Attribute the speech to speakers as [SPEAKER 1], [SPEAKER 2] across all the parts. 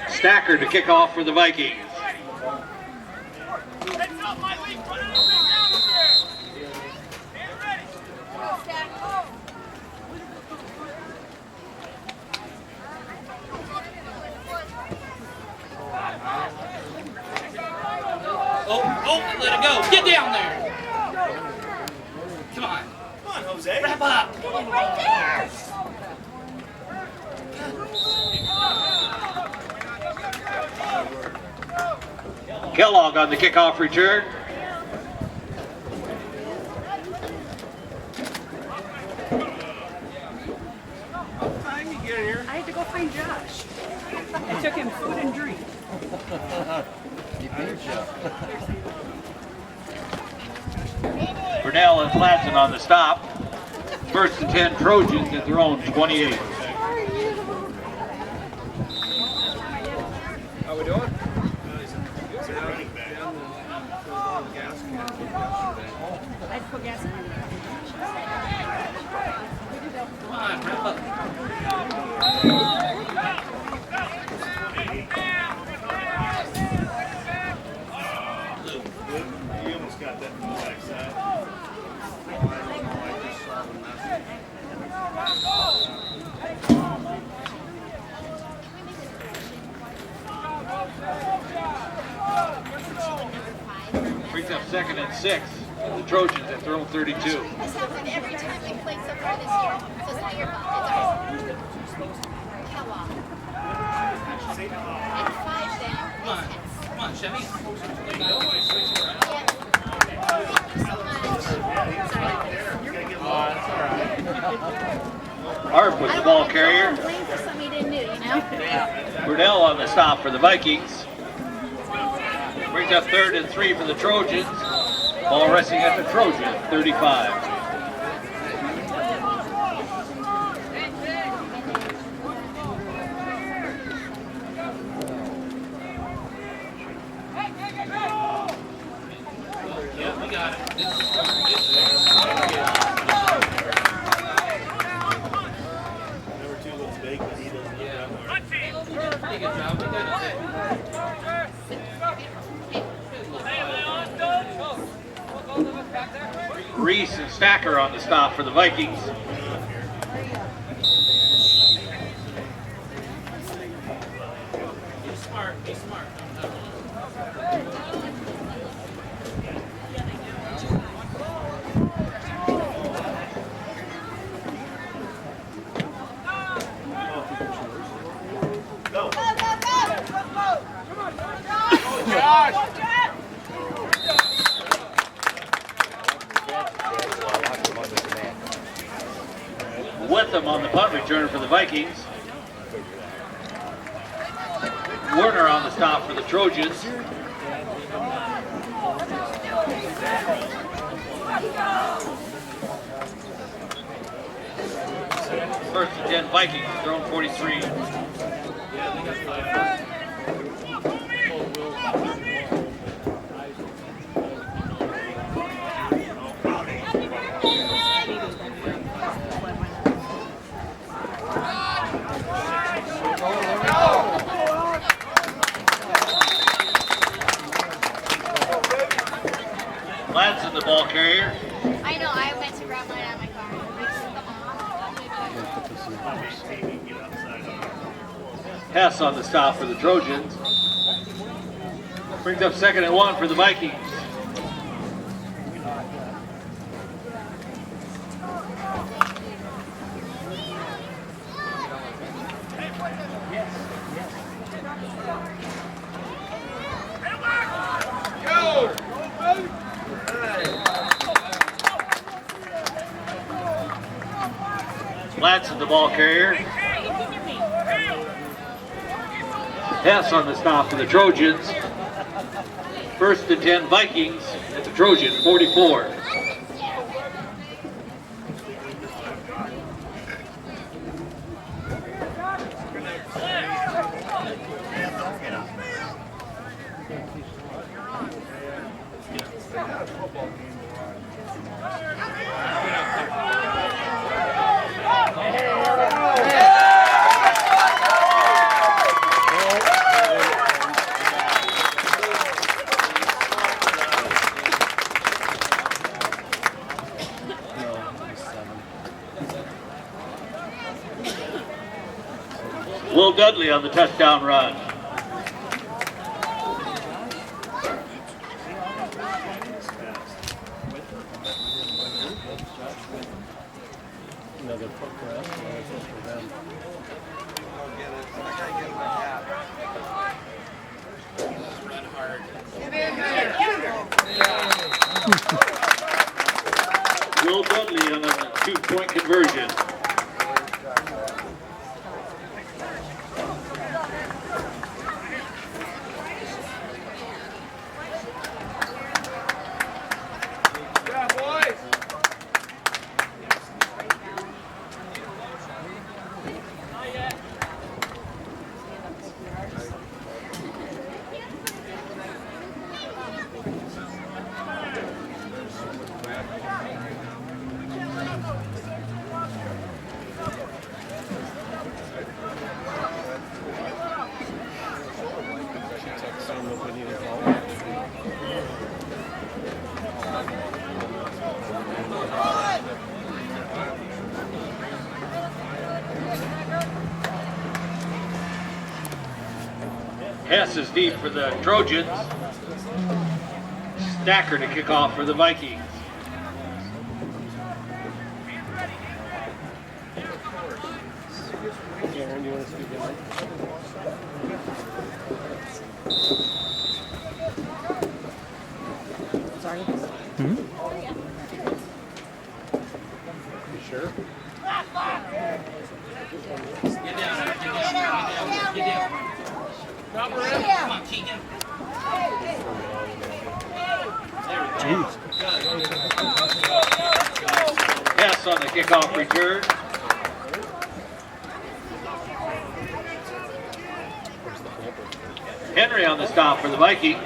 [SPEAKER 1] Stacker to kick off for the Vikings.
[SPEAKER 2] Oh, let it go. Get down there. Come on.
[SPEAKER 3] Come on, Jose.
[SPEAKER 2] Wrap up.
[SPEAKER 4] Get it right there.
[SPEAKER 1] Kellogg on the kickoff return.
[SPEAKER 5] I had to go find Josh. I took him food and drink.
[SPEAKER 1] Burnell and Flatson on the stop. First and 10 Trojans at their own 28.
[SPEAKER 6] How we doing?
[SPEAKER 5] I had to put gas in my car.
[SPEAKER 2] Come on, wrap up.
[SPEAKER 3] You almost got that from the backside.
[SPEAKER 1] Brings up second and 6. The Trojans at their own 32.
[SPEAKER 4] This happened every time we played so far this year. So it's not your fault. It's ours. Kellogg. And 5 down.
[SPEAKER 2] Come on. Come on, Chevy. There you go.
[SPEAKER 4] Yeah. Thank you so much.
[SPEAKER 1] Harp with the ball carrier.
[SPEAKER 4] I'm playing for something you didn't do, you know?
[SPEAKER 1] Burnell on the stop for the Vikings. Brings up third and 3 for the Trojans. Ball resting at the Trojan, 35.
[SPEAKER 2] Yeah, we got it.
[SPEAKER 3] Number 2 looks big, but he doesn't look that hard.
[SPEAKER 2] You did a pretty good job. We got it.
[SPEAKER 1] Reese and Stacker on the stop for the Vikings.
[SPEAKER 2] Be smart. Be smart.
[SPEAKER 3] Go.
[SPEAKER 1] Witham on the punt return for the Vikings. Werner on the stop for the Trojans. First and 10 Vikings, their own 43. Ladson, the ball carrier.
[SPEAKER 4] I know, I went to grab mine out of my car.
[SPEAKER 1] Hess on the stop for the Trojans. Brings up second and 1 for the Vikings. Ladson, the ball carrier. Hess on the stop for the Trojans. First and 10 Vikings at the Trojan 44. Will Dudley on the touchdown run.
[SPEAKER 3] Another foot for us, another foot for them.
[SPEAKER 2] Run hard.
[SPEAKER 1] Will Dudley on a 2-point conversion. Hess is deep for the Trojans. Stacker to kick off for the Vikings.
[SPEAKER 3] Aaron, do you want to speak in?
[SPEAKER 5] Sorry.
[SPEAKER 3] You sure?
[SPEAKER 2] Get down. Come on, Keegan.
[SPEAKER 3] Jeez.
[SPEAKER 1] Hess on the kickoff return. Henry on the stop for the Vikings.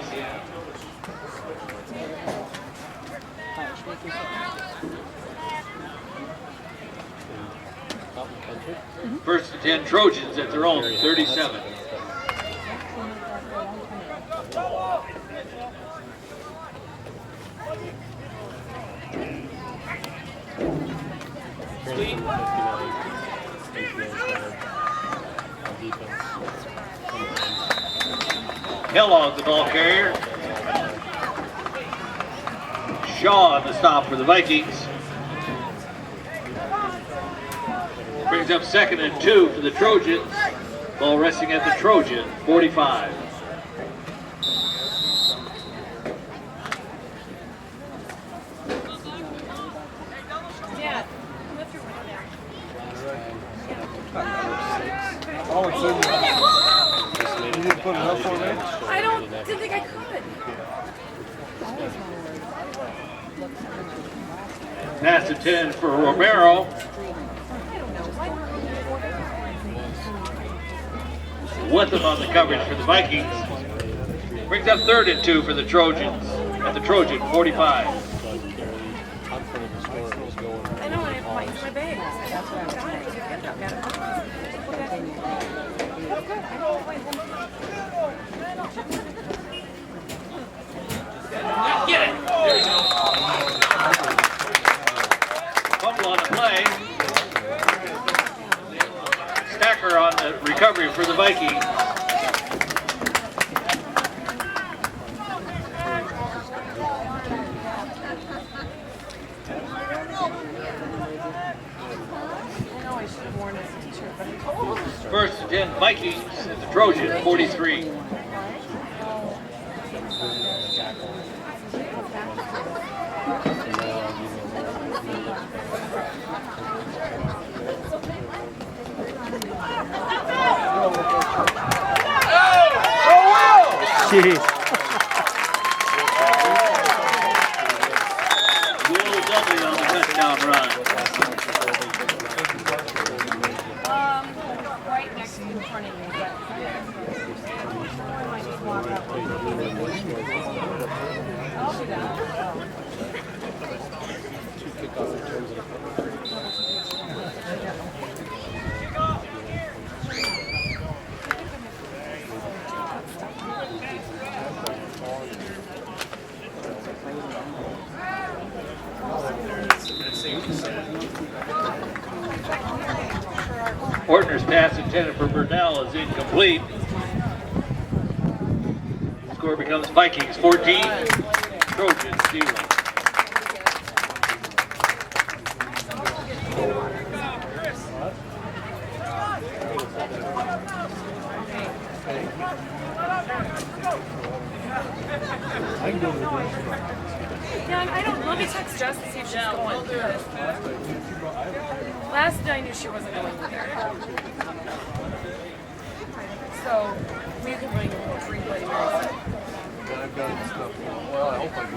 [SPEAKER 1] First and 10 Trojans at their own 37. Kellogg, the ball carrier. Shaw on the stop for the Vikings. Brings up 2nd and 2 for the Trojans. Ball resting at the Trojan, 45.
[SPEAKER 5] Dad, lift your window down.
[SPEAKER 3] Oh, it's in there. You didn't put it up for me?
[SPEAKER 5] I didn't think I could.
[SPEAKER 1] Pass to 10 for Romero. With him on the coverage for the Vikings. Brings up 3rd and 2 for the Trojans at the Trojan, 45.
[SPEAKER 5] I know, I have my bag. That's what I got it. Got it. Oh, good. I know. Wait,
[SPEAKER 2] Get it. There you go.
[SPEAKER 1] Fumble on the play. Stacker on the recovery for the Vikings. First and 10 Vikings at the Trojan, 43.
[SPEAKER 3] Jeez.
[SPEAKER 1] Will Dudley on the touchdown run.
[SPEAKER 5] right next in front of you, but I might just walk up. I'll do that.
[SPEAKER 3] Two kickoff returns in a
[SPEAKER 1] Ortner's pass to intended for Burnell is incomplete. Score becomes Vikings 14, Trojans 0.
[SPEAKER 5] Yeah, I don't. Let me text Jess to see if she's going. Last night I knew she wasn't going either. So we can bring a free play.
[SPEAKER 6] I've got stuff. Well, I hope I do.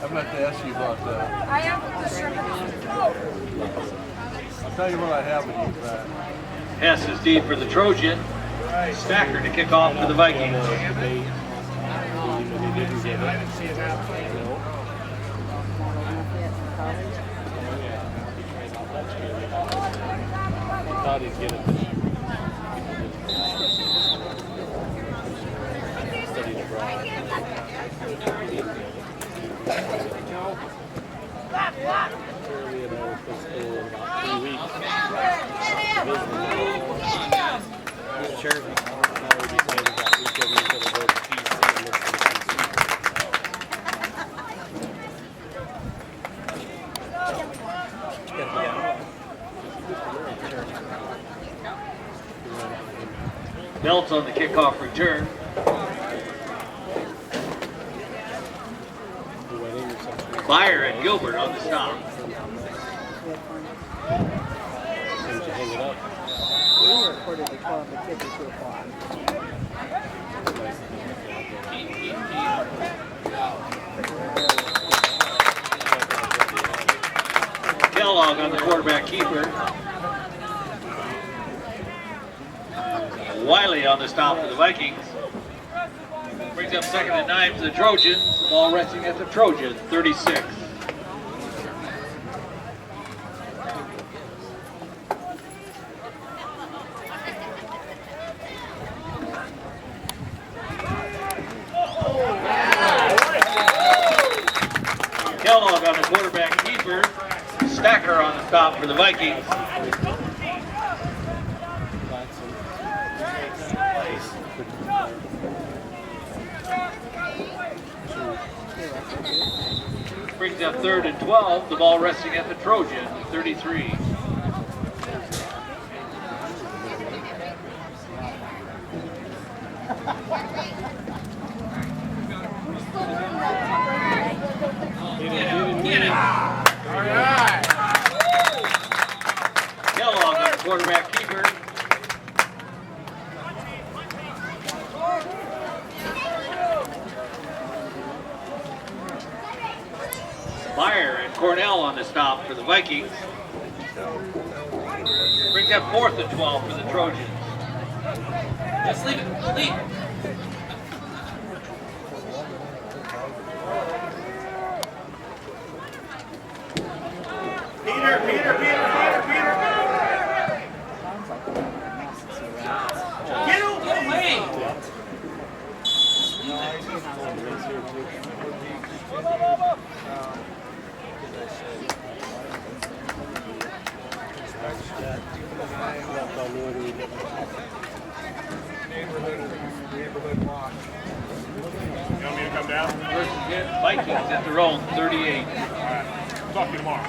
[SPEAKER 6] I meant to ask you about that.
[SPEAKER 5] I have the shrimp.
[SPEAKER 6] I'll tell you what I have in you, Brad.
[SPEAKER 1] Hess is deep for the Trojan. Stacker to kick off for the Vikings.
[SPEAKER 3] Thought he'd get it. Studied abroad. Shirley and I were supposed to go in about 3 weeks. Shirley, now we decided that weekend we were going to go to PC and listen to
[SPEAKER 1] Belts on the kickoff return. Fire and Gilbert on the stop.
[SPEAKER 3] hang it up.
[SPEAKER 7] We recorded the 12 at 52 o'clock.
[SPEAKER 1] Kellogg on the quarterback keeper. Wiley on the stop for the Vikings. Brings up 2nd and 9 for the Trojans. Ball resting at the Trojans, 36. Kellogg on the quarterback keeper. Stacker on the stop for the Vikings. Brings up 3rd and 12. The ball resting at the Trojan, 33.
[SPEAKER 2] Get it. All right.
[SPEAKER 1] Kellogg on the quarterback keeper. Meyer and Cornell on the stop for the Vikings. Brings up 4th and 12 for the Trojans.
[SPEAKER 2] Just leave it. Leave.
[SPEAKER 3] Peter!
[SPEAKER 2] Get away.
[SPEAKER 3] You want me to come down?
[SPEAKER 1] First and 10, Vikings at their own, 38.
[SPEAKER 3] Talk to you tomorrow.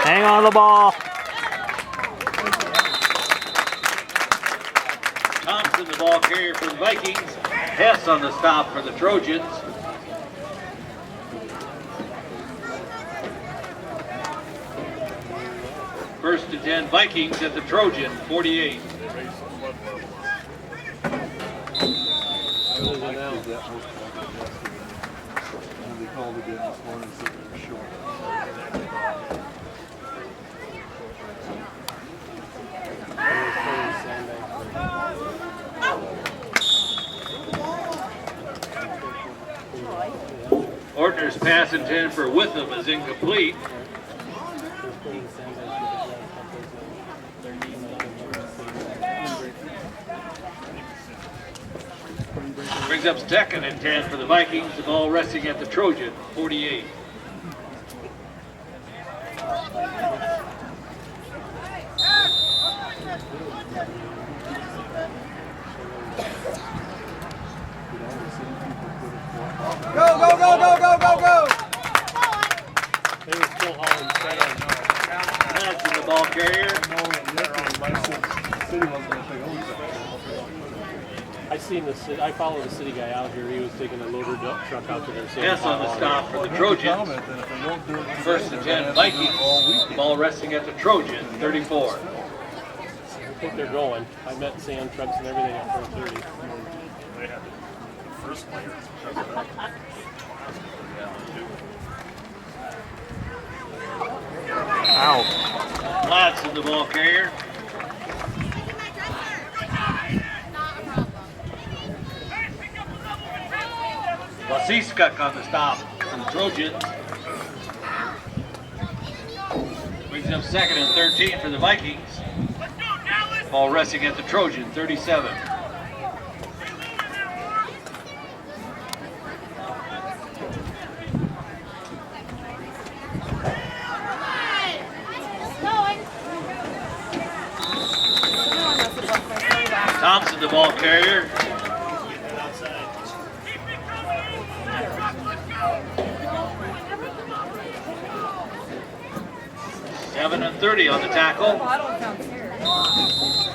[SPEAKER 8] Hang on the ball.
[SPEAKER 1] Thompson, the ball carrier for the Vikings. Hess on the stop for the Trojans. First and 10, Vikings at the Trojan, 48.
[SPEAKER 6] They called again this morning, said they were short.
[SPEAKER 1] Ortner's pass Pass intended for Witham is incomplete. Brings up second and 10 for the Vikings. The ball resting at the Trojan, 48.
[SPEAKER 3] Go, go, go, go, go, go, go!
[SPEAKER 8] They were still hauling sand.
[SPEAKER 1] That's in the ball carrier.
[SPEAKER 8] I followed the city guy out here. He was taking a loader truck out to their sand.
[SPEAKER 1] Yes on the stop for the Trojans. First and 10 Vikings. Ball resting at the Trojan, 34.
[SPEAKER 8] I think they're going. I met sand trucks and everything at 4:30.
[SPEAKER 9] They had the first player.
[SPEAKER 8] Ow.
[SPEAKER 1] Lots in the ball carrier. Lasiskak on the stop for the Trojans. Brings up second and 13 for the Vikings. Ball resting at the Trojan, 37. Thompson, the ball carrier. Seven and 30 on the tackle.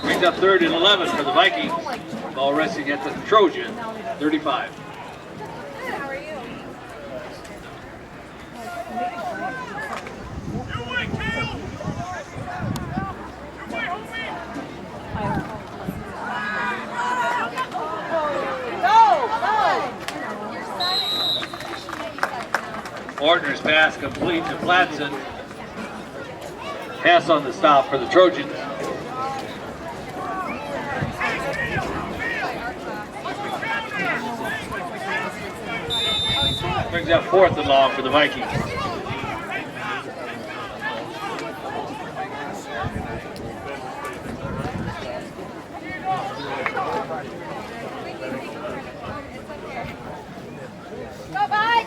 [SPEAKER 1] Brings up third and 11 for the Vikings. Ball resting at the Trojan, 35. Ordner's pass complete to Flatson. Pass on the stop for the Trojans. Brings up fourth and long for the Vikings.
[SPEAKER 4] Go, bud!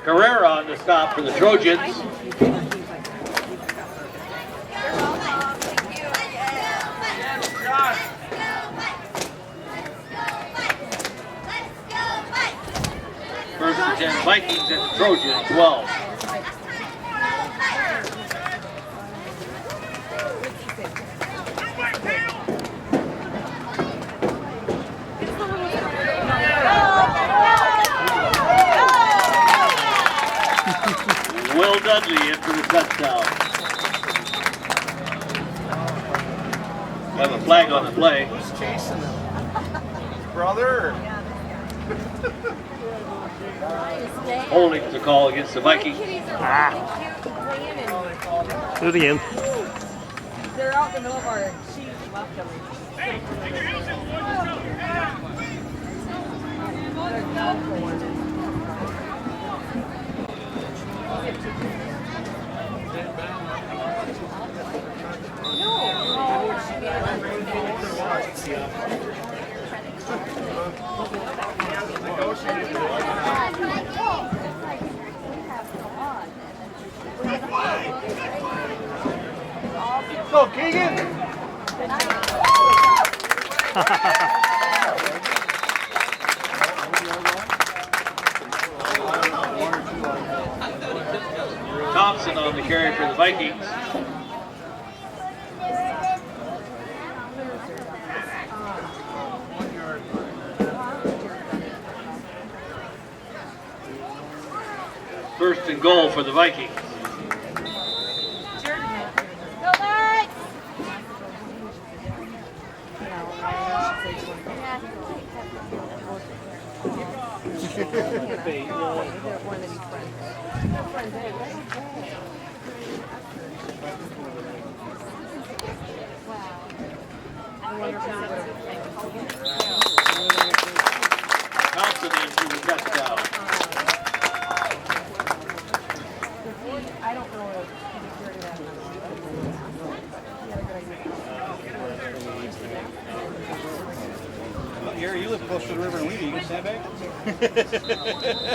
[SPEAKER 4] Carrera on the stop for the Trojans. First and 10 Vikings at the Trojans, 12. Will Dudley in for the touchdown. Have a flag on the play.
[SPEAKER 3] Who's chasing him? Brother?
[SPEAKER 1] Holding the call against the Vikings.
[SPEAKER 8] Do it again.
[SPEAKER 5] They're out in the middle of our sheet left them.
[SPEAKER 3] Go, Keegan!
[SPEAKER 1] Thompson on the carry for the Vikings. First and goal for the Vikings.
[SPEAKER 4] Go, bud!
[SPEAKER 1] Thompson in for the touchdown.
[SPEAKER 5] I don't know if
[SPEAKER 3] Gary, you live close to the river and we do. You can stand back?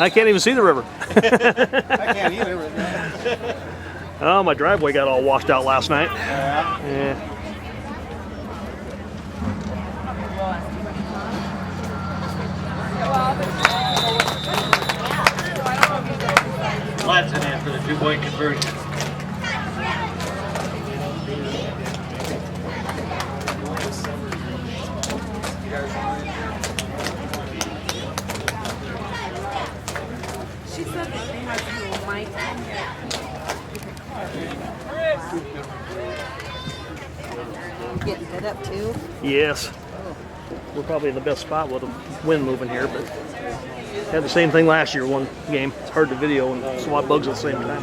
[SPEAKER 10] I can't even see the river.
[SPEAKER 3] I can't either.
[SPEAKER 10] Oh, my driveway got all washed out last night. Yeah.
[SPEAKER 1] Latson in for the 2-point conversion.
[SPEAKER 5] she said that they had to mic.
[SPEAKER 7] Getting hit up too.
[SPEAKER 10] Yes. We're probably in the best spot with the wind moving here, but had the same thing last year, one game. It's hard to video and swat bugs at the same time.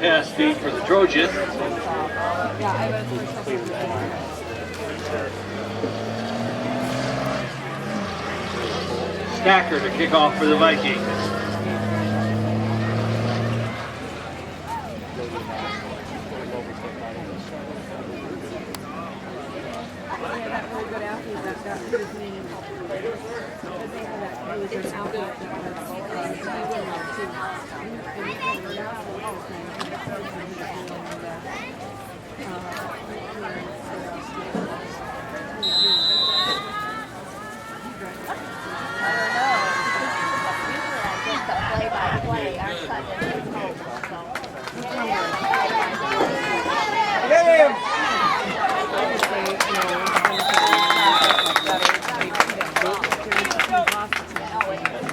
[SPEAKER 1] Pass feed for the Trojans. Stacker to kick off for the Vikings.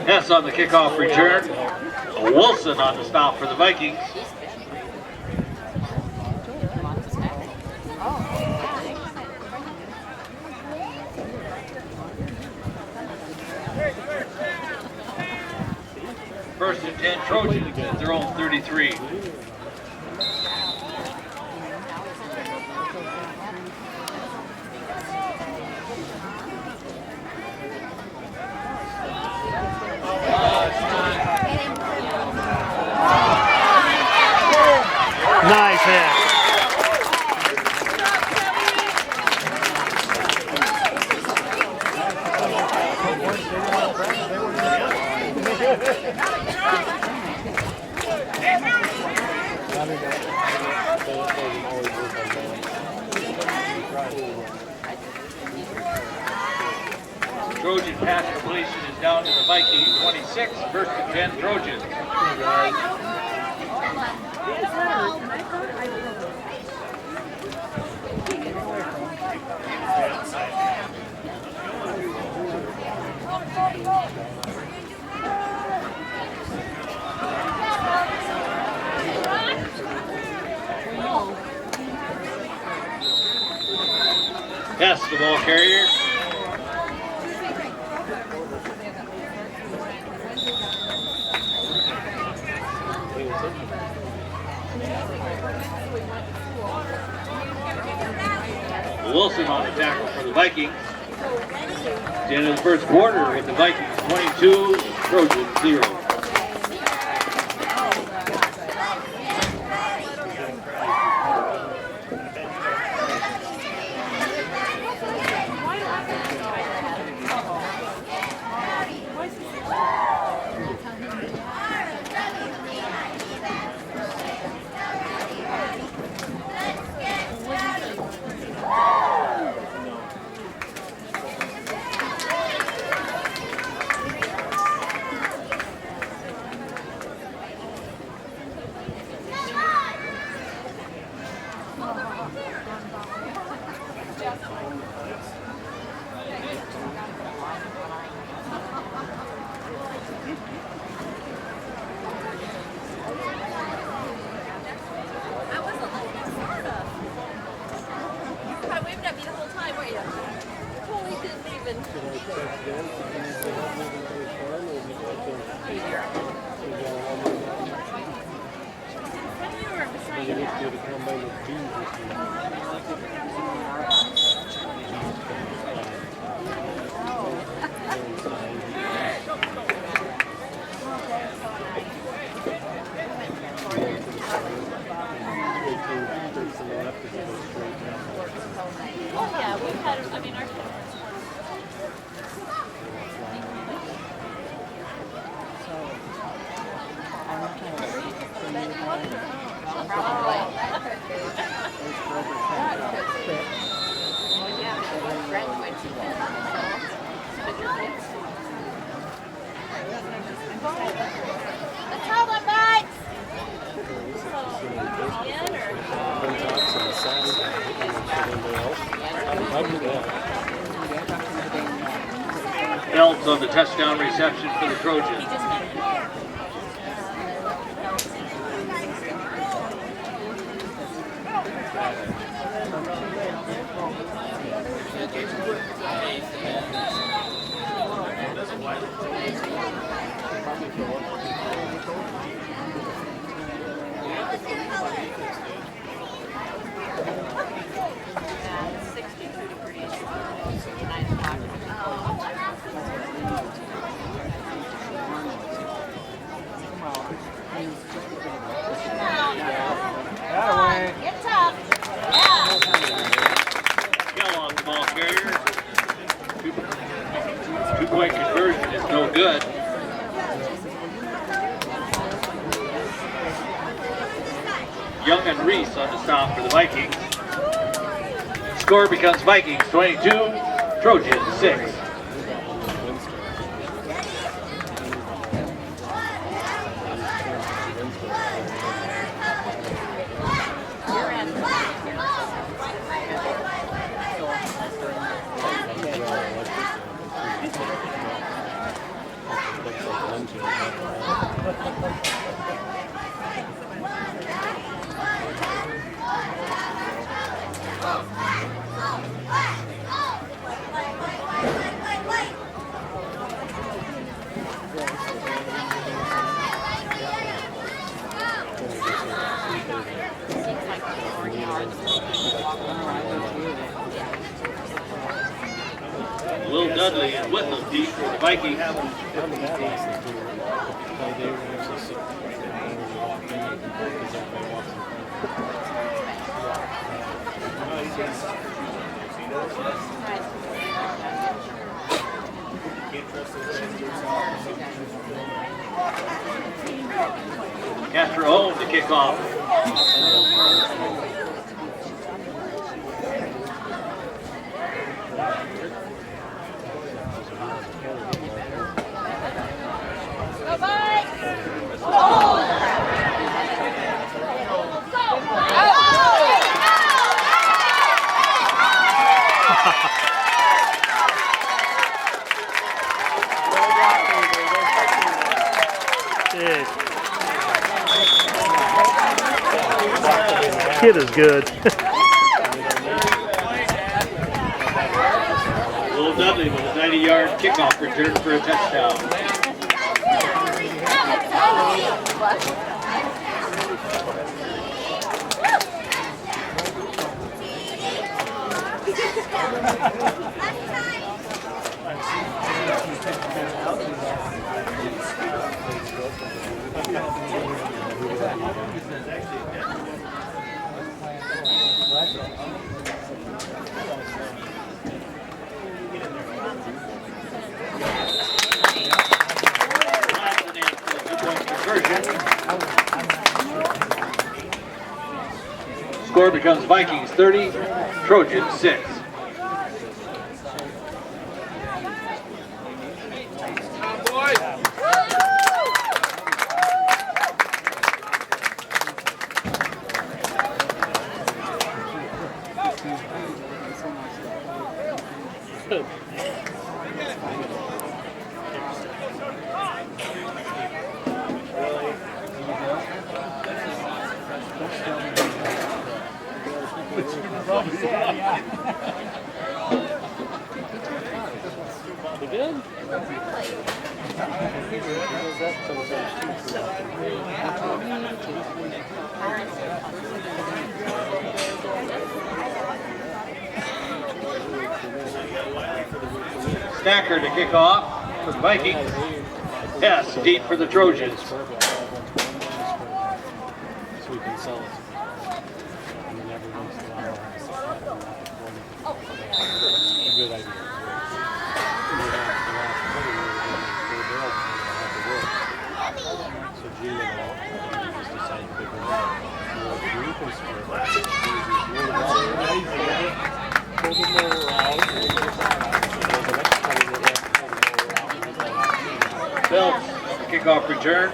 [SPEAKER 1] Hess on the kickoff return. Wilson on the stop for the Vikings. First and 10 Trojans at their own 33.
[SPEAKER 10] Nice hit.
[SPEAKER 1] Trojan pass completion is down to the Viking 26, first and 10 Trojans. Hess, the ball carrier. Wilson on the tackle for the Vikings. At the end of the first quarter with the Vikings 22, Trojans 0.
[SPEAKER 5] Oh yeah, we've had, I mean, our
[SPEAKER 4] Let's hold them, bud.
[SPEAKER 1] Elms on the touchdown reception for the Trojans.
[SPEAKER 4] Get tough. Yeah.
[SPEAKER 1] Kellogg, ball carrier. Two-point conversion is no good. Young and Reese on the stop for the Vikings. Score becomes Vikings 22, Trojans 6. Will Dudley and Whitlam deep for the Vikings. Castro home to kick off.
[SPEAKER 4] Go, bud.
[SPEAKER 10] Kid is good.
[SPEAKER 1] Will Dudley with a 90-yard kickoff return for a touchdown. Score becomes Vikings 30, Trojans 6.
[SPEAKER 8] did? He does that sometimes
[SPEAKER 1] Stacker to kick off for the Vikings. Yes, deep for the Trojans.
[SPEAKER 8] So we can sell it. And then every once in a while, a good idea. So Gene and all just decided to go out. Group and
[SPEAKER 1] Phelps, kickoff return.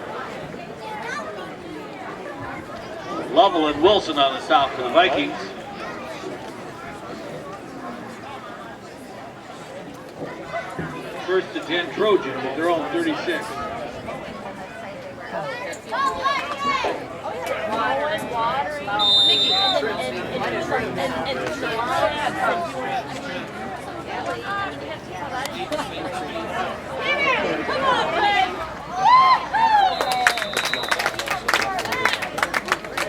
[SPEAKER 1] Lovell and Wilson on the stop for the Vikings. First to 10 Trojans at their own 36.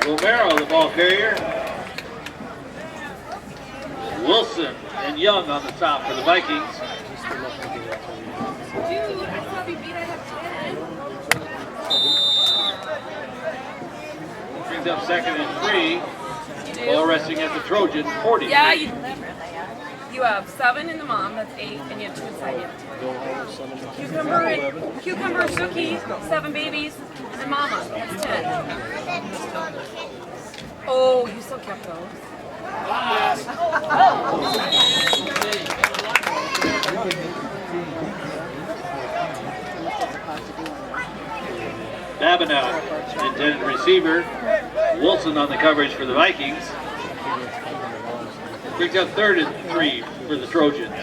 [SPEAKER 1] Romero, the ball carrier. Wilson and Young on the stop for the Vikings. Brings up second and 3. Ball resting at the Trojans, 40.
[SPEAKER 5] Yeah, you have 7 in the mom, that's 8, and you have 2 inside you. Cucumber, Suki, 7 babies, and mama, that's 10. Oh, you still kept those.
[SPEAKER 1] Dabinow, intended receiver. Wilson on the coverage for the Vikings. Brings up third and 3 for the Trojans.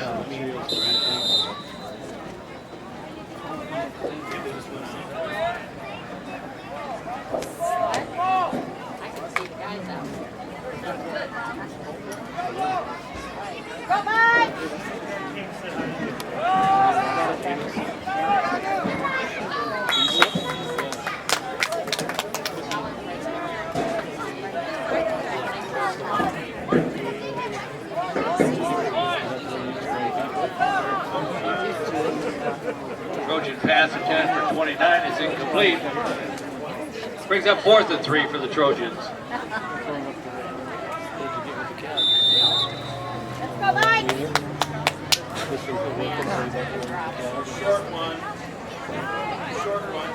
[SPEAKER 1] Trojan pass attempt for 29 is incomplete. Brings up fourth and 3 for the Trojans.
[SPEAKER 4] Let's go, Mike!
[SPEAKER 9] Short one. Short one.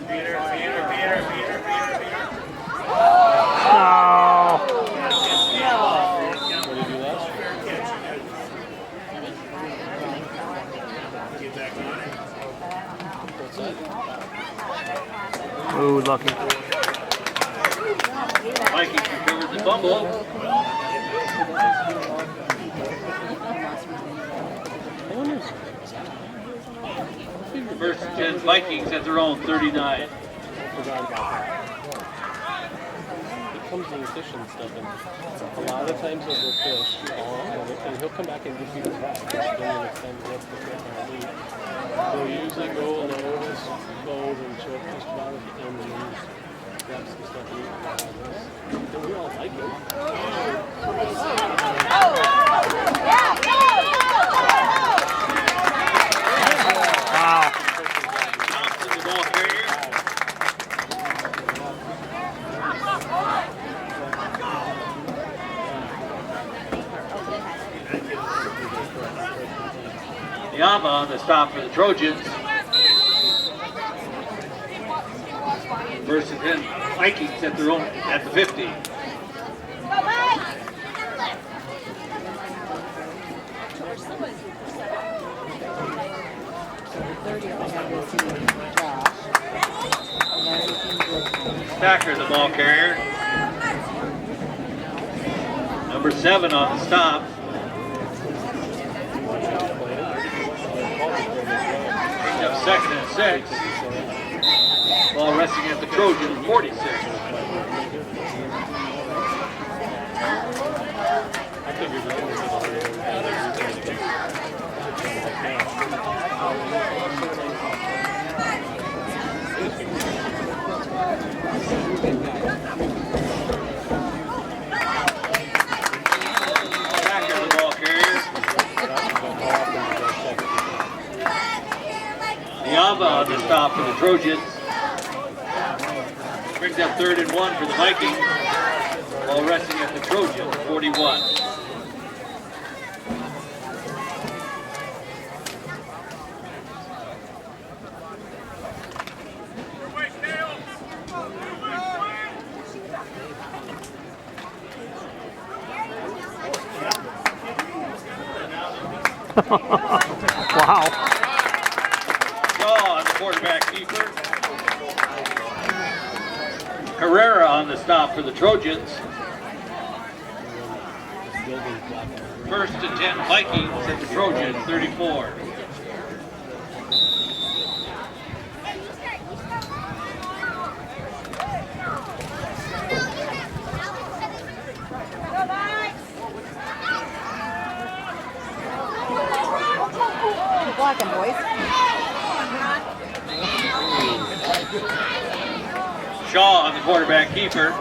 [SPEAKER 9] Peter.
[SPEAKER 10] Ooh, lucky.
[SPEAKER 1] Vikings recovered the fumble. First 10 Vikings at their own 39.
[SPEAKER 8] It comes in fish and stuff, and a lot of times they'll go fish, and he'll come back and give you the back. They'll usually go and Otis goes and choke just about at the end and then just grab some stuff and eat like this. And we all like it.
[SPEAKER 10] Wow.
[SPEAKER 1] Thompson, the ball carrier. Tama on the stop for the Trojans. First and 10 Vikings at their own at the 50. Stacker, the ball carrier. Number 7 on the stop. Brings up second and 6. Ball resting at the Trojan, 46. Packer, the ball carrier. Niava on the stop for the Trojans. Brings up 3rd and 1 for the Vikings. Ball resting at the Trojan, 41.
[SPEAKER 10] Wow.
[SPEAKER 1] Shaw on the quarterback keeper. Herrera on the stop for the Trojans. 1st and 10 Vikings at the Trojan, 34.
[SPEAKER 7] Blocking, boys.
[SPEAKER 1] Shaw on the quarterback keeper.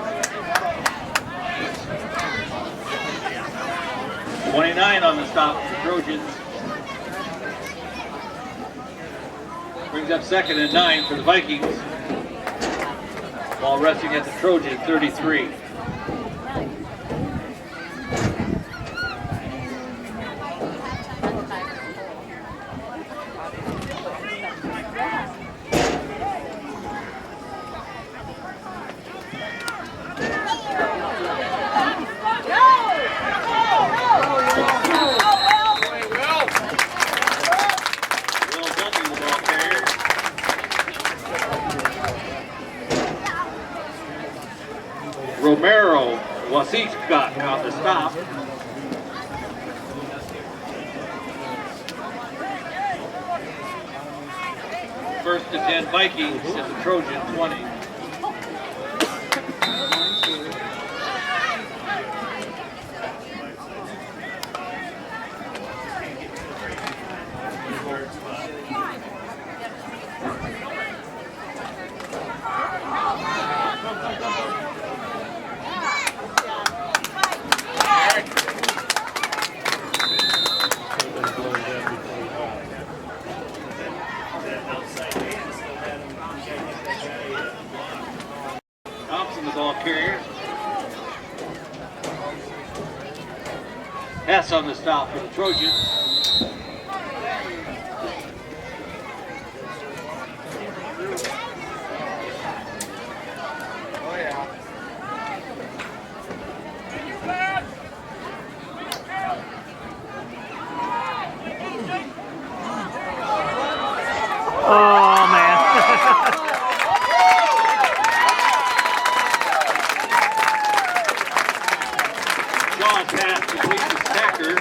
[SPEAKER 1] 29 on the stop for the Trojans. Brings up 2nd and 9 for the Vikings. Ball resting at the Trojan, 33. Romero Wasicka on the stop. First and 10 Vikings at the Trojan 20. Thompson, the ball carrier. Hess on the stop for the Trojans.
[SPEAKER 10] Oh, man.
[SPEAKER 1] Shaw pass completes the Packer.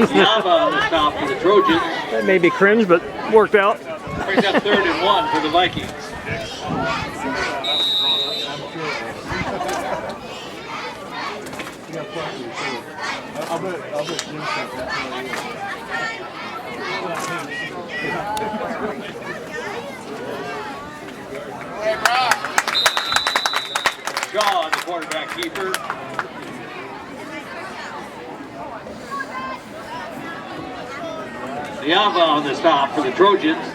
[SPEAKER 1] Tama on the stop for the Trojans.
[SPEAKER 10] That may be cringe, but worked out.
[SPEAKER 1] Brings up 3rd and 1 for the Vikings.
[SPEAKER 6] I'll bet Jim said that.
[SPEAKER 1] Shaw on the quarterback keeper. Niava on the stop for the Trojans.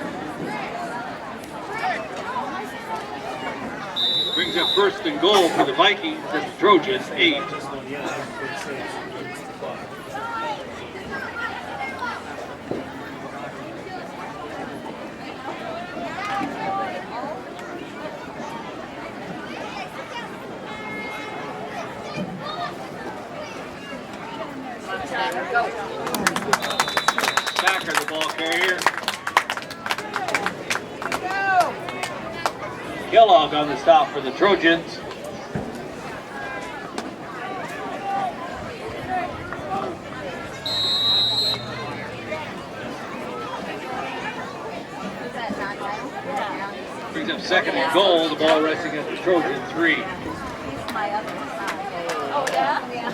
[SPEAKER 1] Brings up 1st and goal for the Vikings at the Trojans, 8. Packer, the ball carrier. Kellogg on the stop for the Trojans. Brings up 2nd and goal. The ball resting at the Trojan 3.
[SPEAKER 4] My other side. Oh, yeah? Yeah.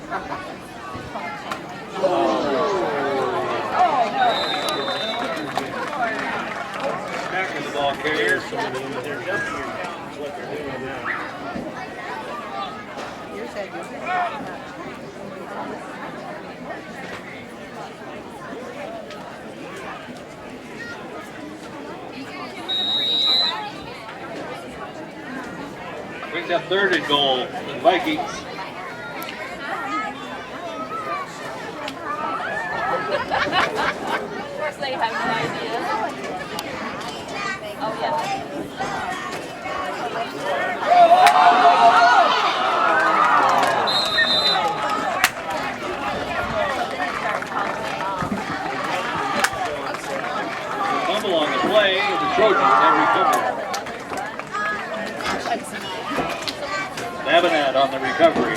[SPEAKER 1] Back to the ball carrier. Brings up 3rd and goal for the Vikings.
[SPEAKER 5] Of course they have no idea. Oh yeah.
[SPEAKER 1] Fumble on the play, and the Trojans have recovered. Davenant on the recovery.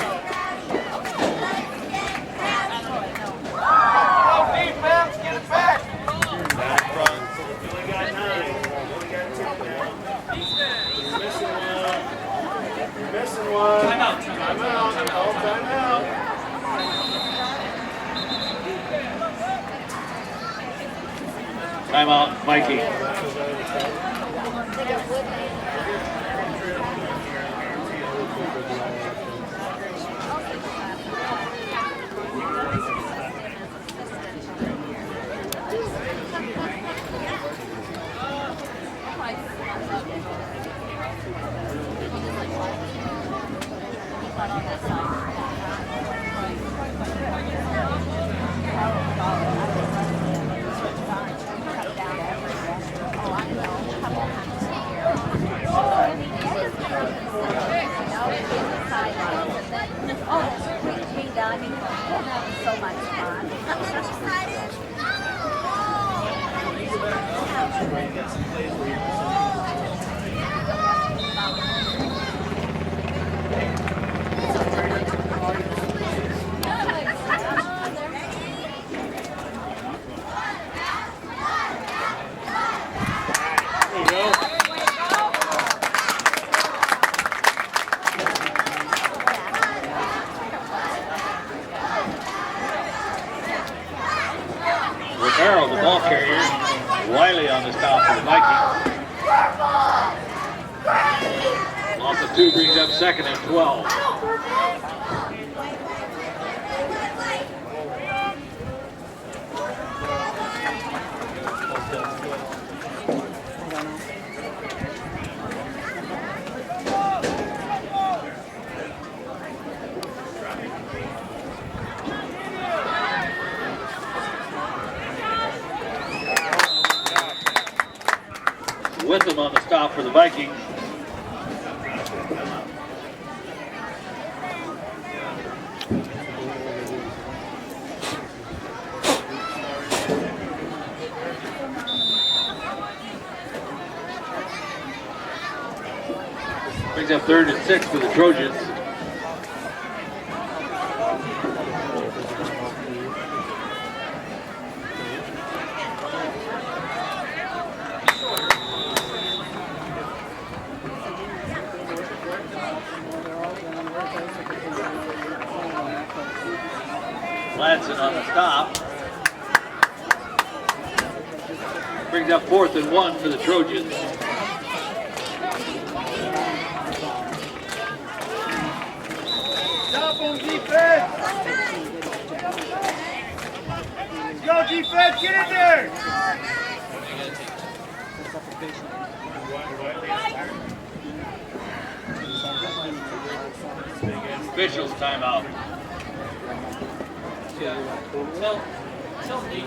[SPEAKER 9] Defense, get it back.
[SPEAKER 8] Back front. We only got 9. You're missing one. You're missing one.
[SPEAKER 2] Timeout.
[SPEAKER 8] Timeout. Oh, timeout.
[SPEAKER 1] Timeout, Vikings.
[SPEAKER 7] So much fun.
[SPEAKER 8] There you go.
[SPEAKER 1] Romero, the ball carrier. Wiley on the stop for the Vikings. Loss of 2 brings up 2nd and 12. With him on the stop for the Vikings. Brings up 3rd and 6 for the Trojans. Ladson on the stop. Brings up 4th and 1 for the Trojans.
[SPEAKER 9] Double defense. Go defense, get in there.
[SPEAKER 1] Officials timeout.
[SPEAKER 2] Tell me.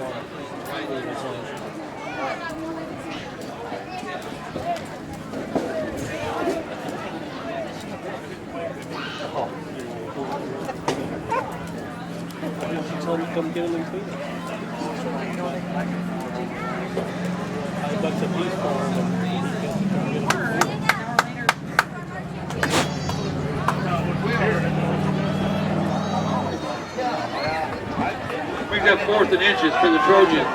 [SPEAKER 8] Tell them to come get them and clean it. $5 a piece for them.
[SPEAKER 1] Brings up 4th and inches for the Trojans.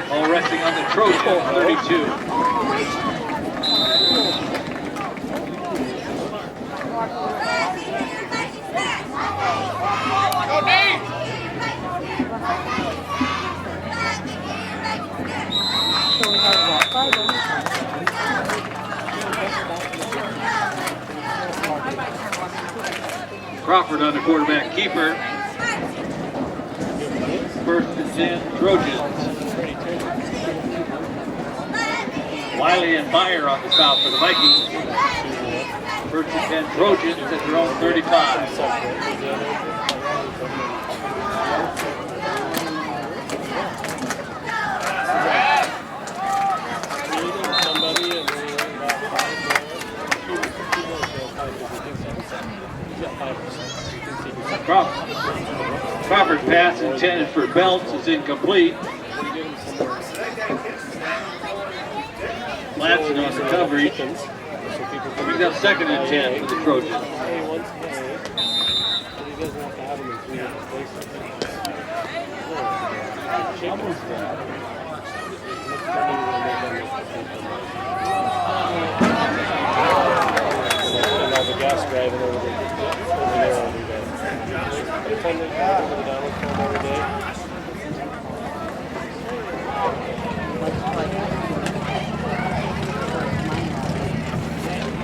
[SPEAKER 1] Ball resting on the Trojan 32. Crawford on the quarterback keeper. 1st and 10 Trojans. Wiley and Meyer on the stop for the Vikings. 1st and 10 Trojans at their own 35. Crawford's pass intended for Belts is incomplete. Latson on the coverage. Brings up 2nd and 10 for the Trojans.
[SPEAKER 8] The gas driving over there every day. Every time they come over the downward come every day.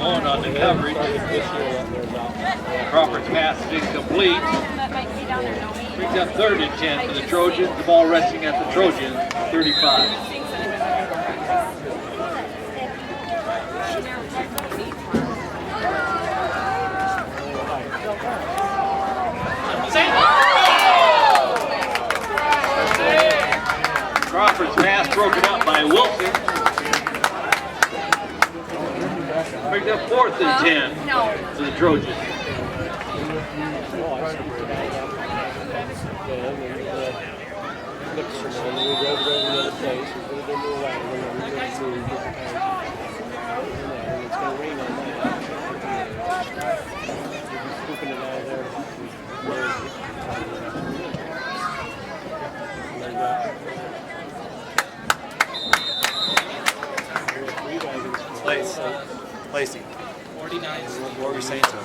[SPEAKER 1] On the coverage. Crawford's pass is incomplete. Brings up 3rd and 10 for the Trojans. The ball resting at the Trojans, 35. Crawford's pass broken up by Wilson. Brings up 4th and 10 for the Trojans.
[SPEAKER 3] Lacey.
[SPEAKER 2] 49.
[SPEAKER 3] What were you saying to him?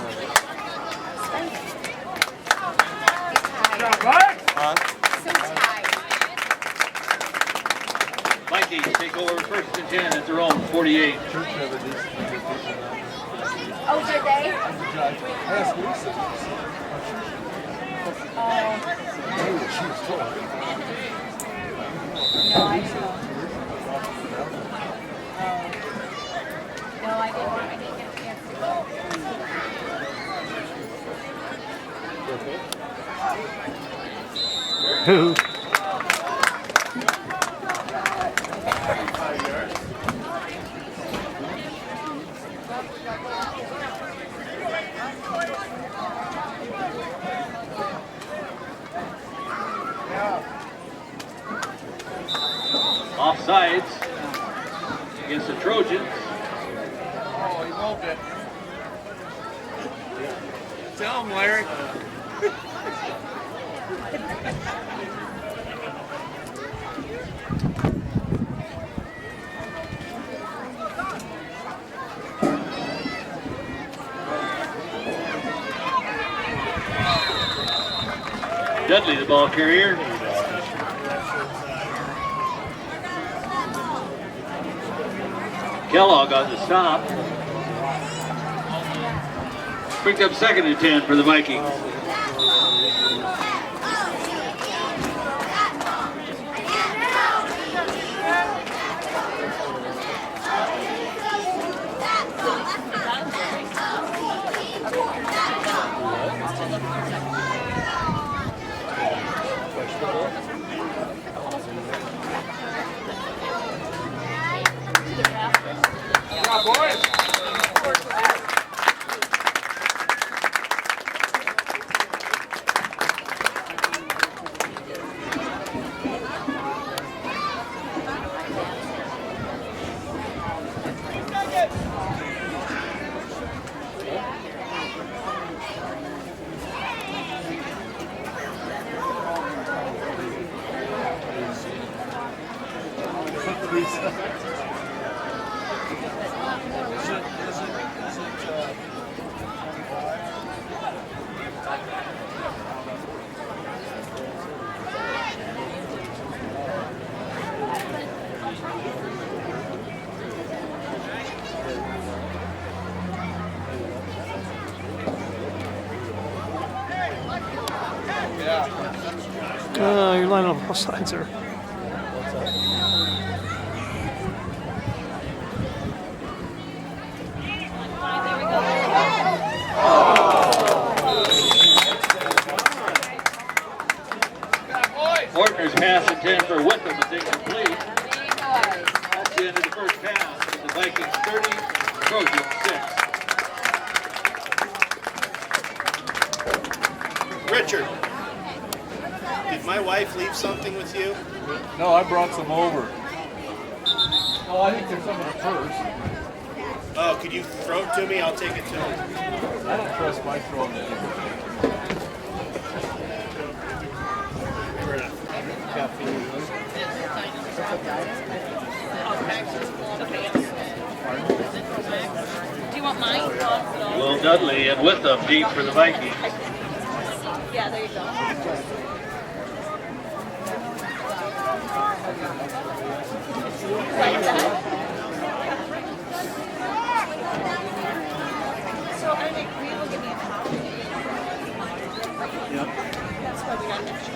[SPEAKER 3] Huh?
[SPEAKER 4] So tired.
[SPEAKER 1] Vikings take over 1st and 10 at their own 48.
[SPEAKER 4] Oh, did they?
[SPEAKER 5] No, I know. No, I didn't get a chance to go.
[SPEAKER 10] Who?
[SPEAKER 1] Offsides against the Trojans.
[SPEAKER 6] Oh, he moved it. Tell him, Larry.
[SPEAKER 1] Dudley, the ball carrier. Kellogg on the stop. Brings up 2nd and 10 for the Vikings.
[SPEAKER 9] Yeah, boys.
[SPEAKER 10] You're lining up both sides there.
[SPEAKER 1] Ortner's pass intended for Witham is incomplete. That's the end of the first pass. The Vikings 30, Trojans 6.
[SPEAKER 3] Richard, did my wife leave something with you?
[SPEAKER 6] No, I brought some over. Oh, I think there's some of the first.
[SPEAKER 3] Oh, could you throw it to me? I'll take it to him.
[SPEAKER 6] I don't trust my throwing it.
[SPEAKER 5] Do you want mine?
[SPEAKER 1] Will Dudley and Witham deep for the Vikings.
[SPEAKER 5] Yeah, there you go. Like that. So I think we will give me a copy.
[SPEAKER 10] Yep.
[SPEAKER 5] That's why we got an extra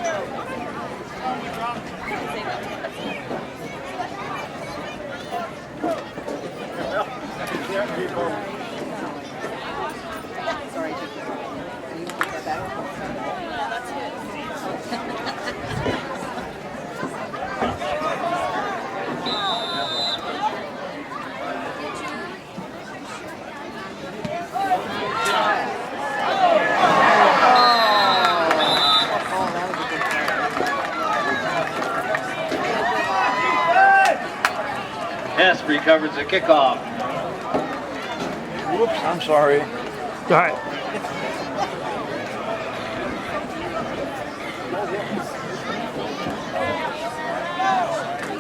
[SPEAKER 1] Hess recovers the kickoff.
[SPEAKER 6] Whoops, I'm sorry.
[SPEAKER 10] All right.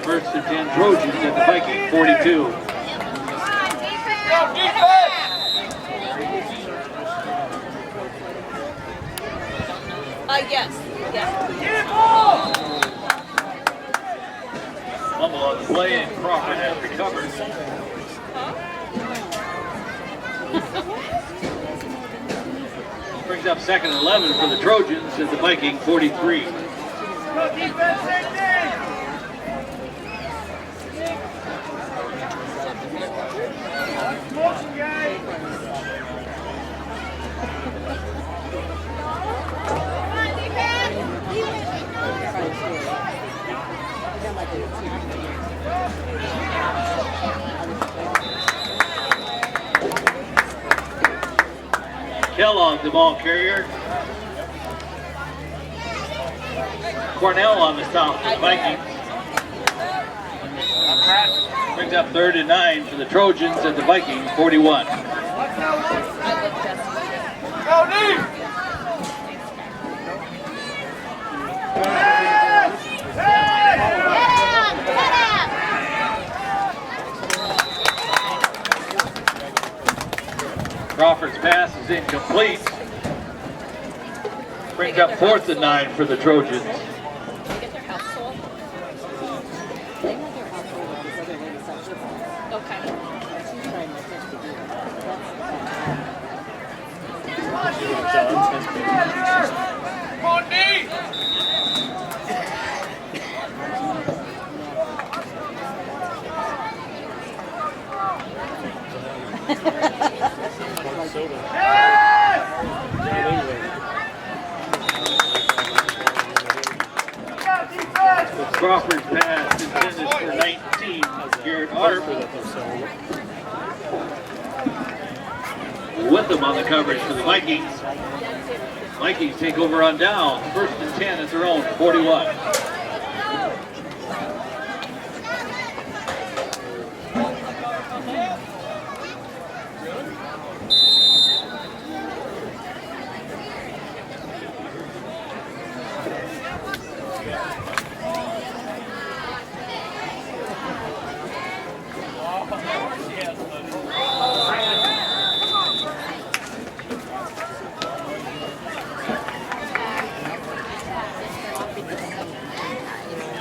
[SPEAKER 1] First and 10 Trojans at the Viking 42.
[SPEAKER 5] yes. Yes.
[SPEAKER 1] Fumble on the play and Crawford has recovered. Brings up second and 11 for the Trojans at the Viking 43.
[SPEAKER 9] Go defense, same thing. Motion, guys.
[SPEAKER 1] Kellogg, the ball carrier. Cornell on the stop for the Vikings. Brings up third and 9 for the Trojans at the Viking 41.
[SPEAKER 9] Go deep.
[SPEAKER 1] Crawford's pass is incomplete. Brings up fourth and 9 for the Trojans.
[SPEAKER 5] They get their house sold? They had their house sold with this other lady's house. Okay. She's trying my best to do it.
[SPEAKER 9] Come on, D.
[SPEAKER 1] Crawford's pass intended for 19. Garrett Arp with them on the coverage for the Vikings. Vikings take over on down. First and 10 at their own 41.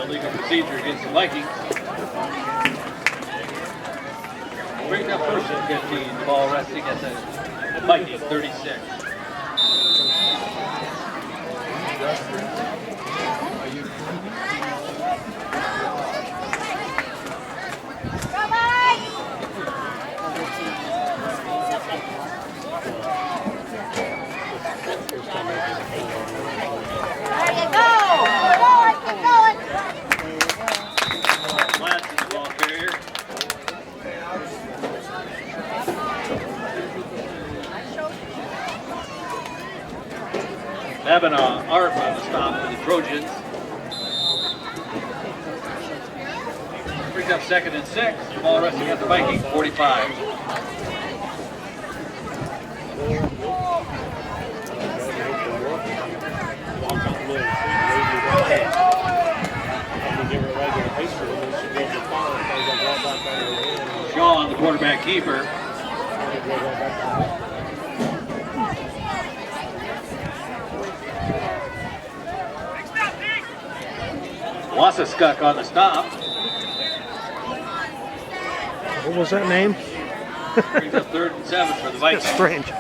[SPEAKER 1] Illegal procedure against the Vikings. Brings up first and 15. The ball resting at the Viking 36. Babina Arp on the stop for the Trojans. Brings up 2nd and 6. Ball resting at the Vikings, 45. Shaw on the quarterback keeper. Wasaskuk on the stop.
[SPEAKER 10] What was that name?
[SPEAKER 1] Brings up 3rd and 7 for the Vikings.
[SPEAKER 10] That's strange.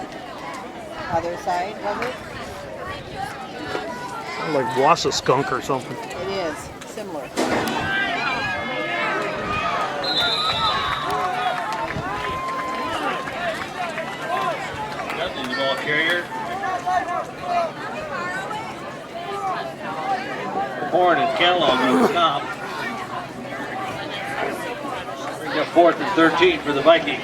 [SPEAKER 7] Other side, was it?
[SPEAKER 10] Sounded like Wasaskunk or something.
[SPEAKER 7] It is, similar.
[SPEAKER 1] Dudley, the ball carrier. Horn and Kellogg on the stop. Brings up 4th and 13 for the Vikings.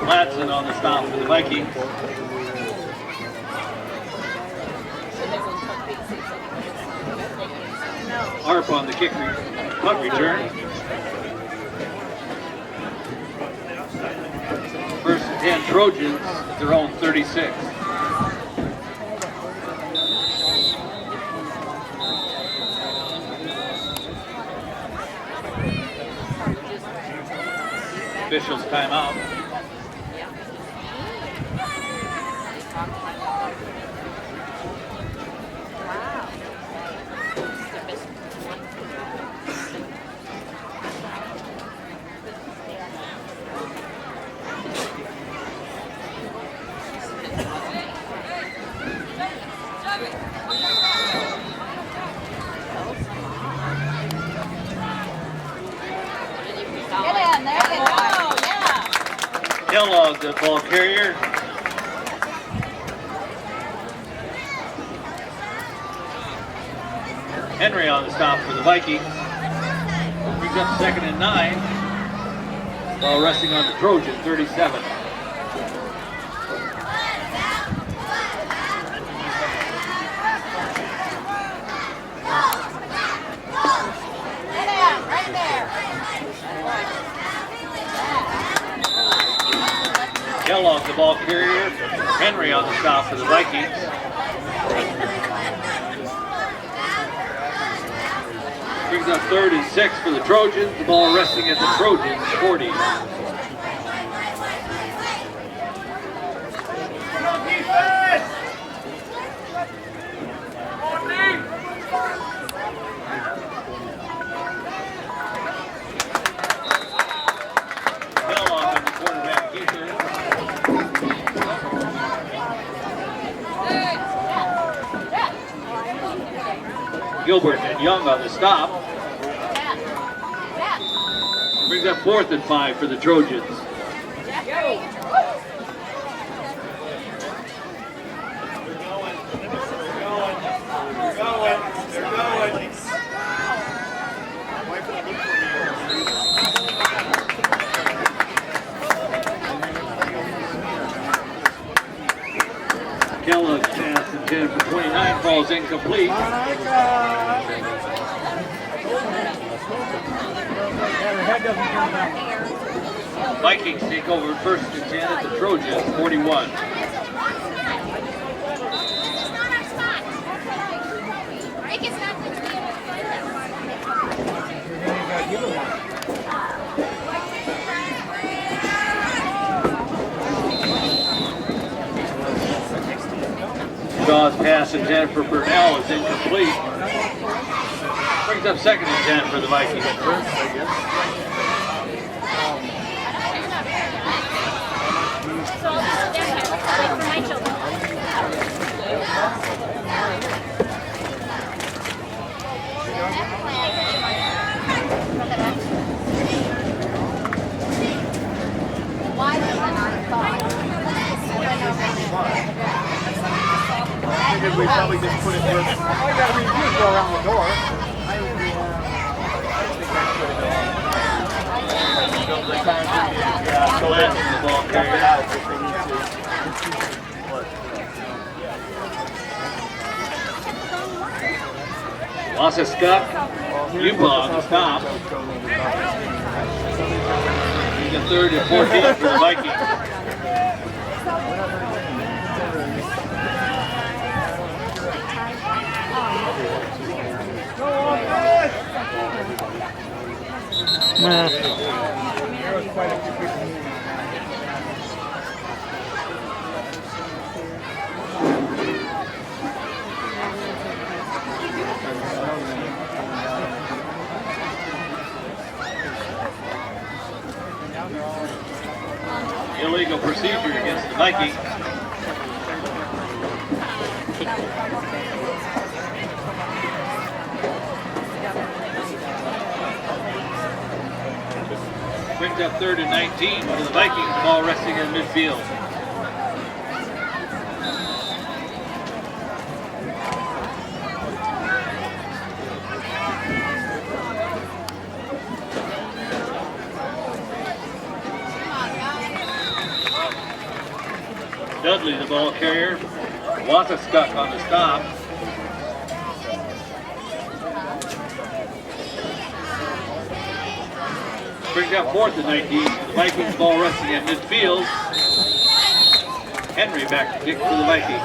[SPEAKER 1] Latson on the stop for the Vikings. Arp on the punt return. 1st and 10 Trojans at their own 36. Officials timeout.
[SPEAKER 7] Get in, there you go, yeah.
[SPEAKER 1] Kellogg, the ball carrier. Henry on the stop for the Vikings. Brings up 2nd and 9. Ball resting on the Trojan, 37.
[SPEAKER 7] Right there.
[SPEAKER 1] Kellogg, the ball carrier. Henry on the stop for the Vikings. Brings up 3rd and 6 for the Trojans. The ball resting at the Trojans, 40. Kellogg on the quarterback keeper. Gilbert and Young on the stop. Brings up 4th and 5 for the Trojans. Kellogg's pass intended for 29 falls incomplete. Vikings take over 1st and 10 at the Trojans, 41. Shaw's pass intended for Burnell is incomplete. Brings up 2nd and 10 for the Vikings.
[SPEAKER 8] probably just put it where. All you gotta do is go around the door.
[SPEAKER 1] So that's the ball carrier.
[SPEAKER 8] Out if they need to.
[SPEAKER 1] Wassaskuk, Ubah on the stop. He's a 3rd and 14 for the Vikings. Illegal procedure against the Vikings. Brings up 3rd and 19 for the Vikings, ball resting in midfield. Dudley, the ball carrier. Wassaskuk on the stop. Brings up 4th and 19. The Vikings ball resting at midfield. Henry back to kick for the Vikings.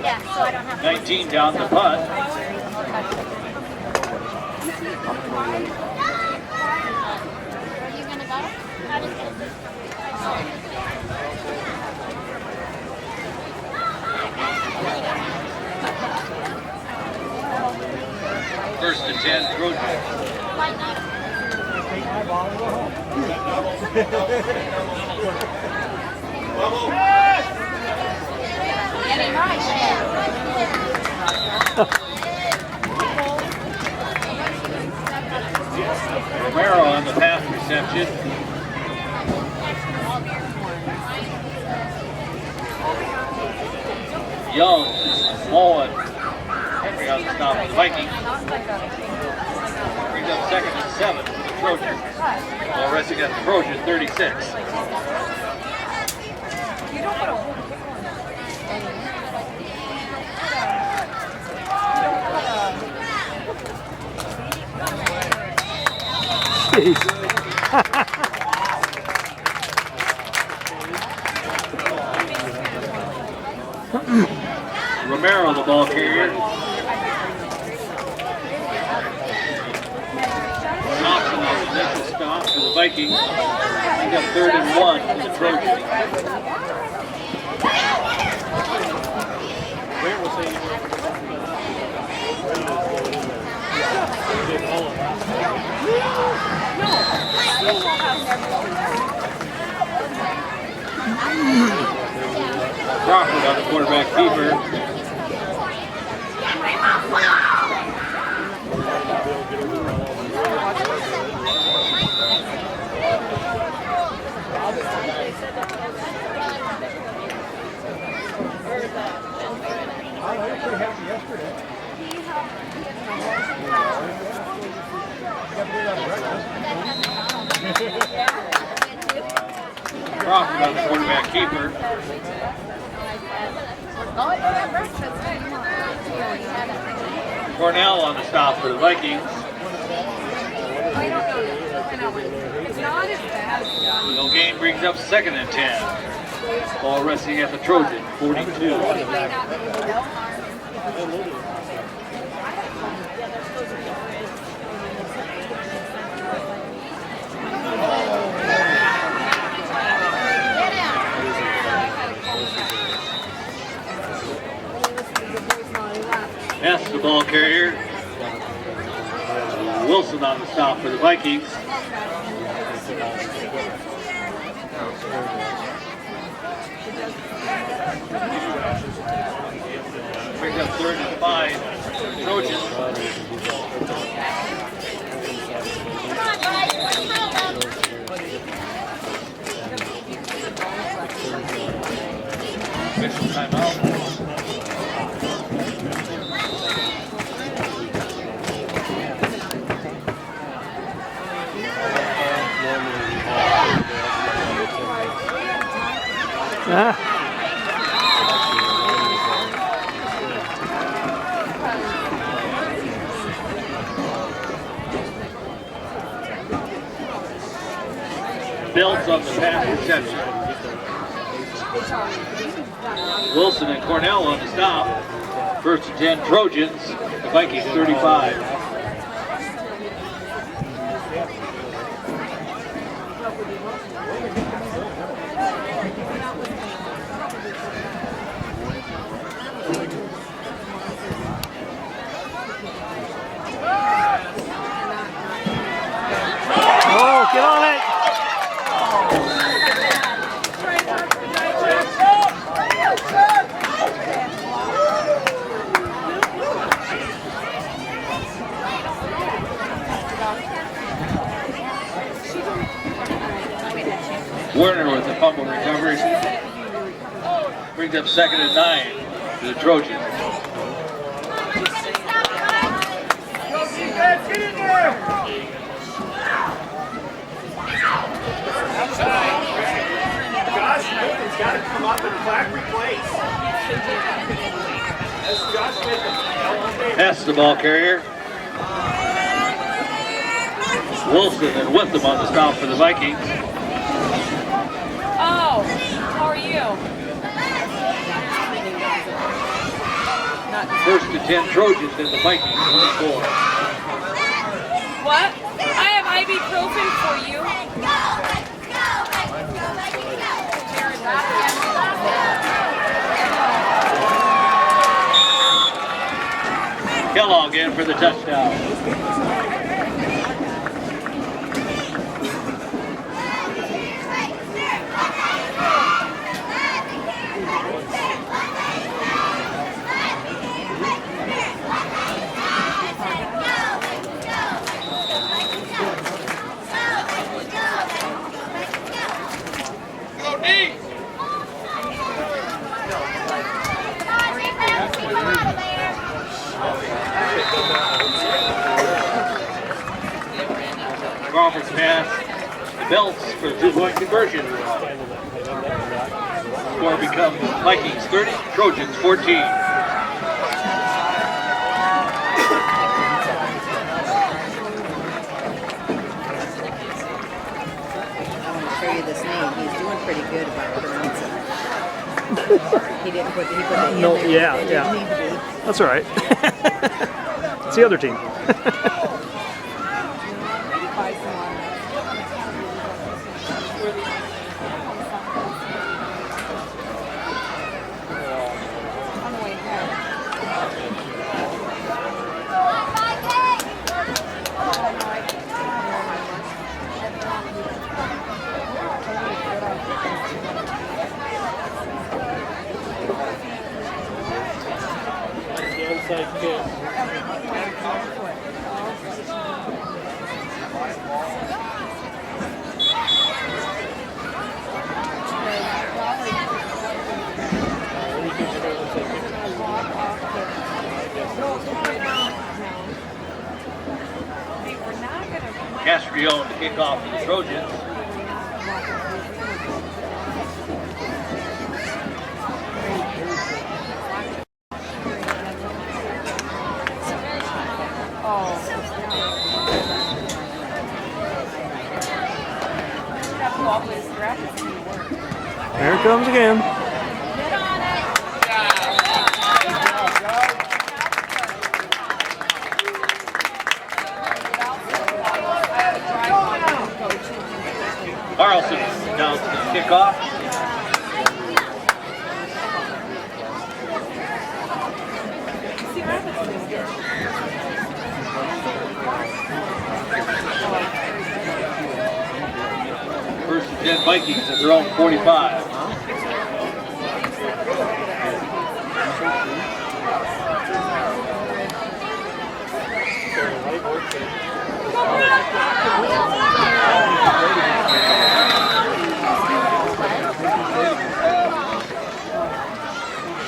[SPEAKER 4] Yeah, so I don't have
[SPEAKER 1] 19 down the punt.
[SPEAKER 4] Are you gonna go? How does
[SPEAKER 1] First and 10, Trojans.
[SPEAKER 4] Might not. Get him right
[SPEAKER 1] Romero on the pass reception. Young, Mullen, Henry on the stop for the Vikings. Brings up 2nd and 7 for the Trojans. Ball resting at the Trojan, 36. Romero, the ball carrier. Thompson on the initial stop for the Vikings. He got 3rd and 1 for the Trojans.
[SPEAKER 8] Grant was saying
[SPEAKER 1] Crawford on the quarterback keeper. Crawford on the quarterback keeper. Cornell on the stop for the Vikings. No gain brings up 2nd and 10. Ball resting at the Trojan, 42. Ness, the ball carrier. Wilson on the stop for the Vikings. Brings up 3rd and 5. Trojans.
[SPEAKER 4] Come on, guys. Let's count them.
[SPEAKER 1] Official timeout.
[SPEAKER 10] Ah.
[SPEAKER 1] Builds on the pass reception. Wilson and Cornell on the stop. 1st and 10 Trojans. The Vikings 35.
[SPEAKER 10] Oh, get on it!
[SPEAKER 1] Werner with the fumble recovery. Brings up 2nd and 9 to the Trojans.
[SPEAKER 9] Go defense, get in there! Josh, Nathan's got to come up and flag replace. That's Josh Nathan.
[SPEAKER 1] Pass the ball carrier. Wilson and with them on the stop for the Vikings.
[SPEAKER 5] Oh, how are you?
[SPEAKER 1] 1st and 10 Trojans and the Vikings 24.
[SPEAKER 5] What? I have ibuprofen for you.
[SPEAKER 1] Kellogg in for the touchdown. Crawford's pass. The Belts for the 2-point conversion. Score becomes Vikings 30, Trojans 14.
[SPEAKER 7] Show you this name. He's doing pretty good about pronouncing it. He put the N
[SPEAKER 10] No,
[SPEAKER 7] there.
[SPEAKER 10] yeah,
[SPEAKER 7] It didn't
[SPEAKER 10] yeah.
[SPEAKER 7] need to be.
[SPEAKER 10] That's all right. It's the other team.
[SPEAKER 7] Buy some on the way home.
[SPEAKER 8] Onside kick.
[SPEAKER 1] Castrione to kick off for the Trojans.
[SPEAKER 10] There it comes again.
[SPEAKER 1] Carlson down to the kickoff. 10 Vikings at their own 45.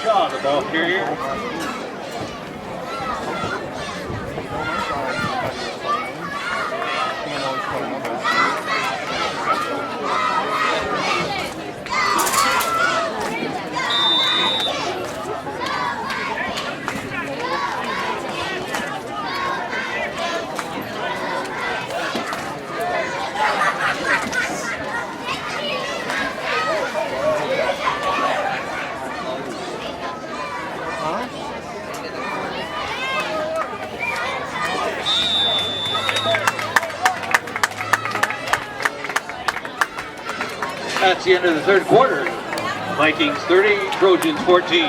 [SPEAKER 1] Shaw, the ball carrier. That's the end of the third quarter. Vikings 30, Trojans 14.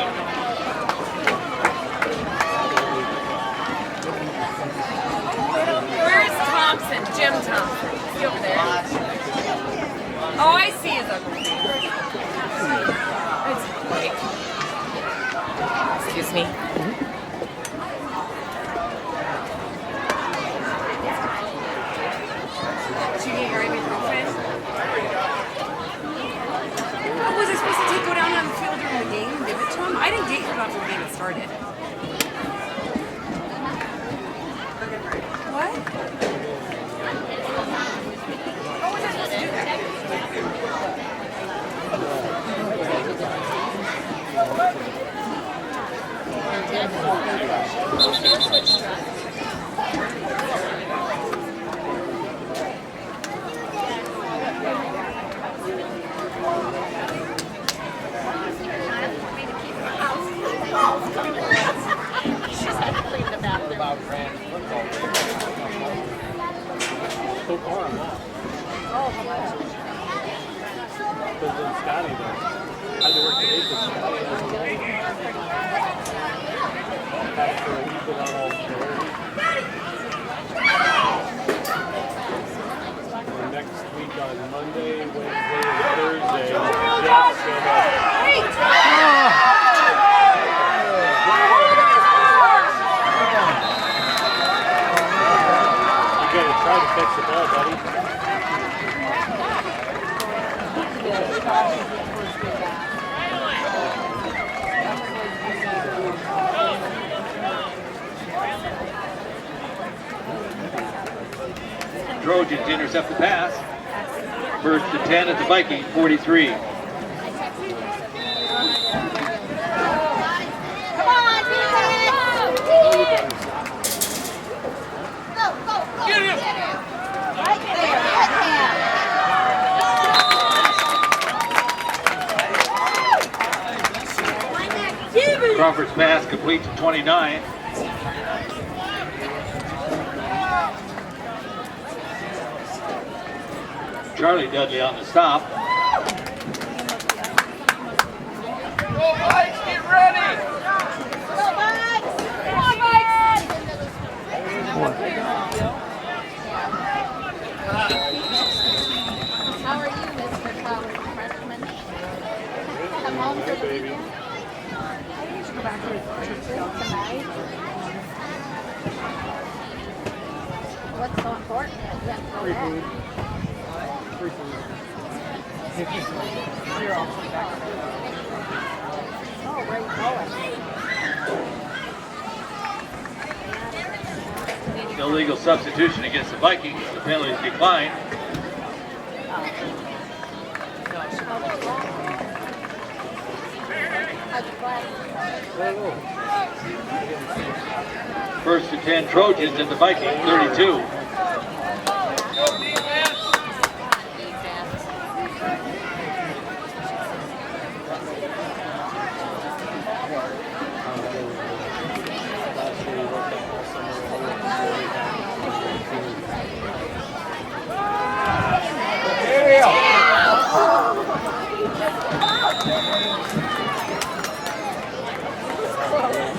[SPEAKER 5] Where's Thompson? Jim Thompson. Is he over there? Oh, I see his ugly face. It's great. Excuse me. Did you get your ibuprofen? Was I supposed to go down on the field during the game and give it to him? I didn't get here after the game had started. What? How was I supposed to do that?
[SPEAKER 8] So far, I'm not. Because then Scotty does. I had to work today because Scotty has for a week without all the next week on Monday, Wednesday, and Thursday, Jeff's gonna. You gotta try to fix the ball, buddy.
[SPEAKER 1] Trojans intercept the pass. First to 10 at the Viking 43.
[SPEAKER 4] Come on, defense! Go, go, go! Get him! Right there, hit him!
[SPEAKER 1] Crawford's pass complete to 29. Charlie Dudley on the stop.
[SPEAKER 9] Go, Vikes, get ready!
[SPEAKER 4] Go, Vikes! Come on, Vikes! How are you, Mr. Cup, freshman? Come home for the weekend? I think you should go back to his tonight. What's so important? Is that go back? Oh, where are you going?
[SPEAKER 1] Illegal substitution against the Vikings. The penalty is declined. First to 10 Trojans at the Viking 32.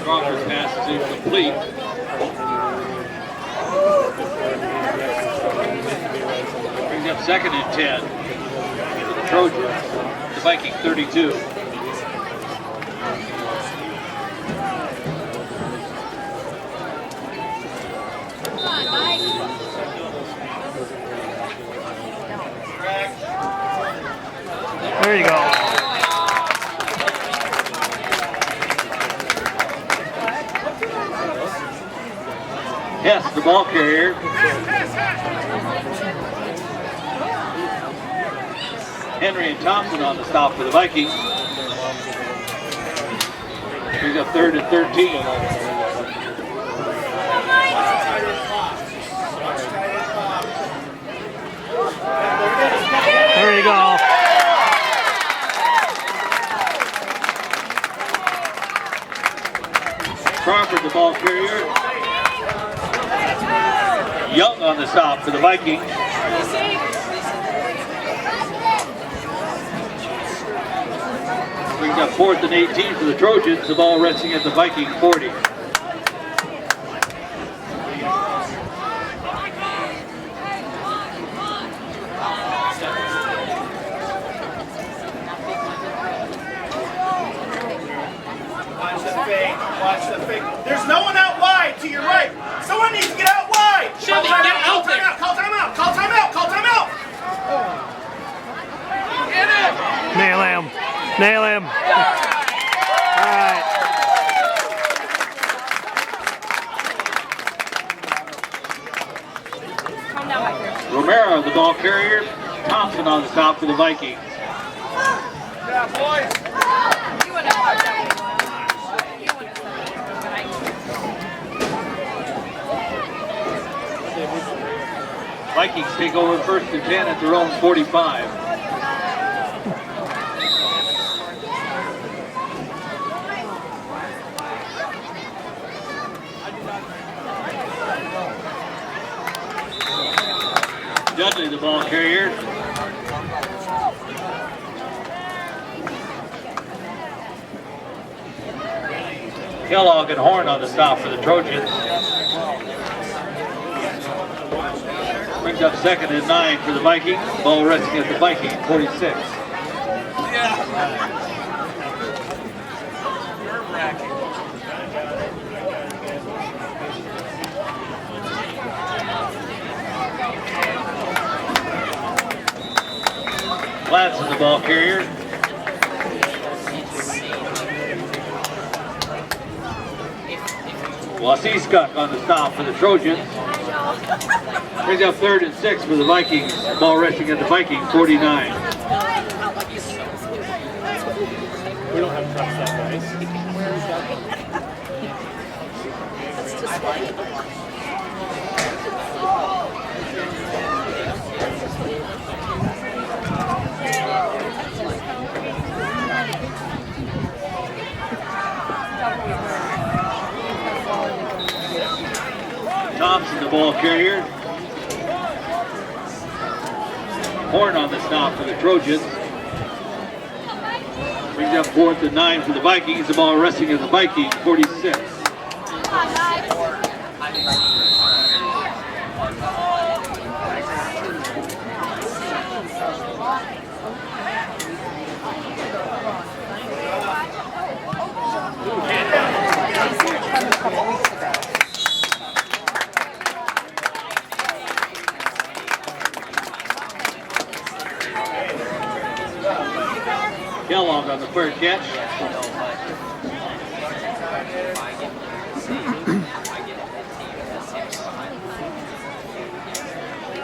[SPEAKER 1] Crawford's pass is incomplete. Brings up second and 10. Trojans. The Vikings 32.
[SPEAKER 10] There you go.
[SPEAKER 1] Hess, the ball carrier. Henry and Thompson on the stop for the Vikings. Brings up 3rd and 13.
[SPEAKER 10] There you go.
[SPEAKER 1] Crawford, the ball carrier. Young on the stop for the Vikings. Brings up 4th and 18 for the Trojans. The ball resting at the Viking 40.
[SPEAKER 9] Watch the fake. There's no one out wide to your right. Someone needs to get out wide.
[SPEAKER 2] Shelby, get out there.
[SPEAKER 9] Call timeout. Call timeout. Call timeout. Get it.
[SPEAKER 10] Nail him. Nail him. All right.
[SPEAKER 5] Calm down back here.
[SPEAKER 1] Romero, the ball carrier. Thompson on the stop for the Vikings.
[SPEAKER 9] Yeah, boys.
[SPEAKER 5] You wouldn't have watched that one. You wouldn't have said
[SPEAKER 1] Vikings take over 1st and 10 at their own 45. Dudley, the ball carrier. Kellogg and Horn on the stop for the Trojans. Brings up 2nd and 9 for the Vikings. Ball resting at the Viking 46. Gladson, the ball carrier. Wasicek on the stop for the Trojans. Brings up 3rd and 6 for the Vikings. Ball resting at the Viking 49.
[SPEAKER 8] We don't have trucks that nice.
[SPEAKER 1] Thompson, the ball carrier. Horn on the stop for the Trojans. Brings up 4th and 9 for the Vikings. The ball resting at the Viking 46. Kellogg on the third catch.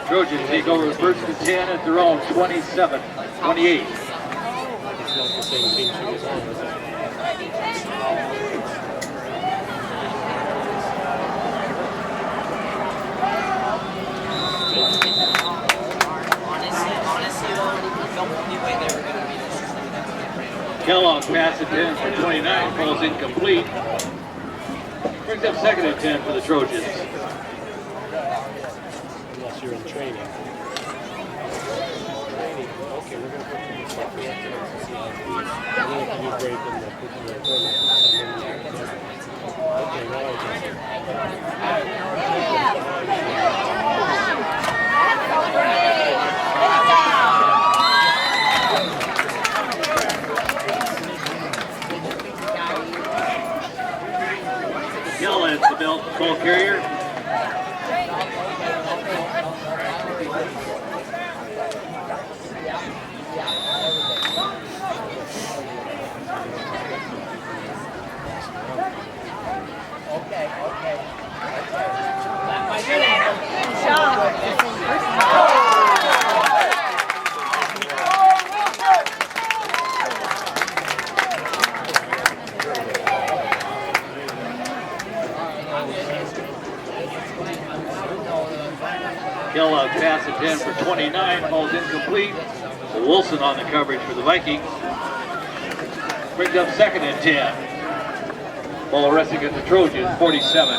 [SPEAKER 1] Trojans take over the 1st and 10 at their own 27, 28.
[SPEAKER 8] It's not the same team she was on, is it?
[SPEAKER 1] Kellogg passes it in for 29, falls incomplete. Brings up 2nd and 10 for the Trojans.
[SPEAKER 8] Unless you're in training. Okay, we're going to put you in stuff we have to see how it goes. And then if you break in the put you in the okay, now I
[SPEAKER 1] Belt ball carrier. Kellogg pass at 10 for 29, ball's incomplete. Wilson on the coverage for the Vikings. Brings up second and 10. Ball resting at the Trojans, 47.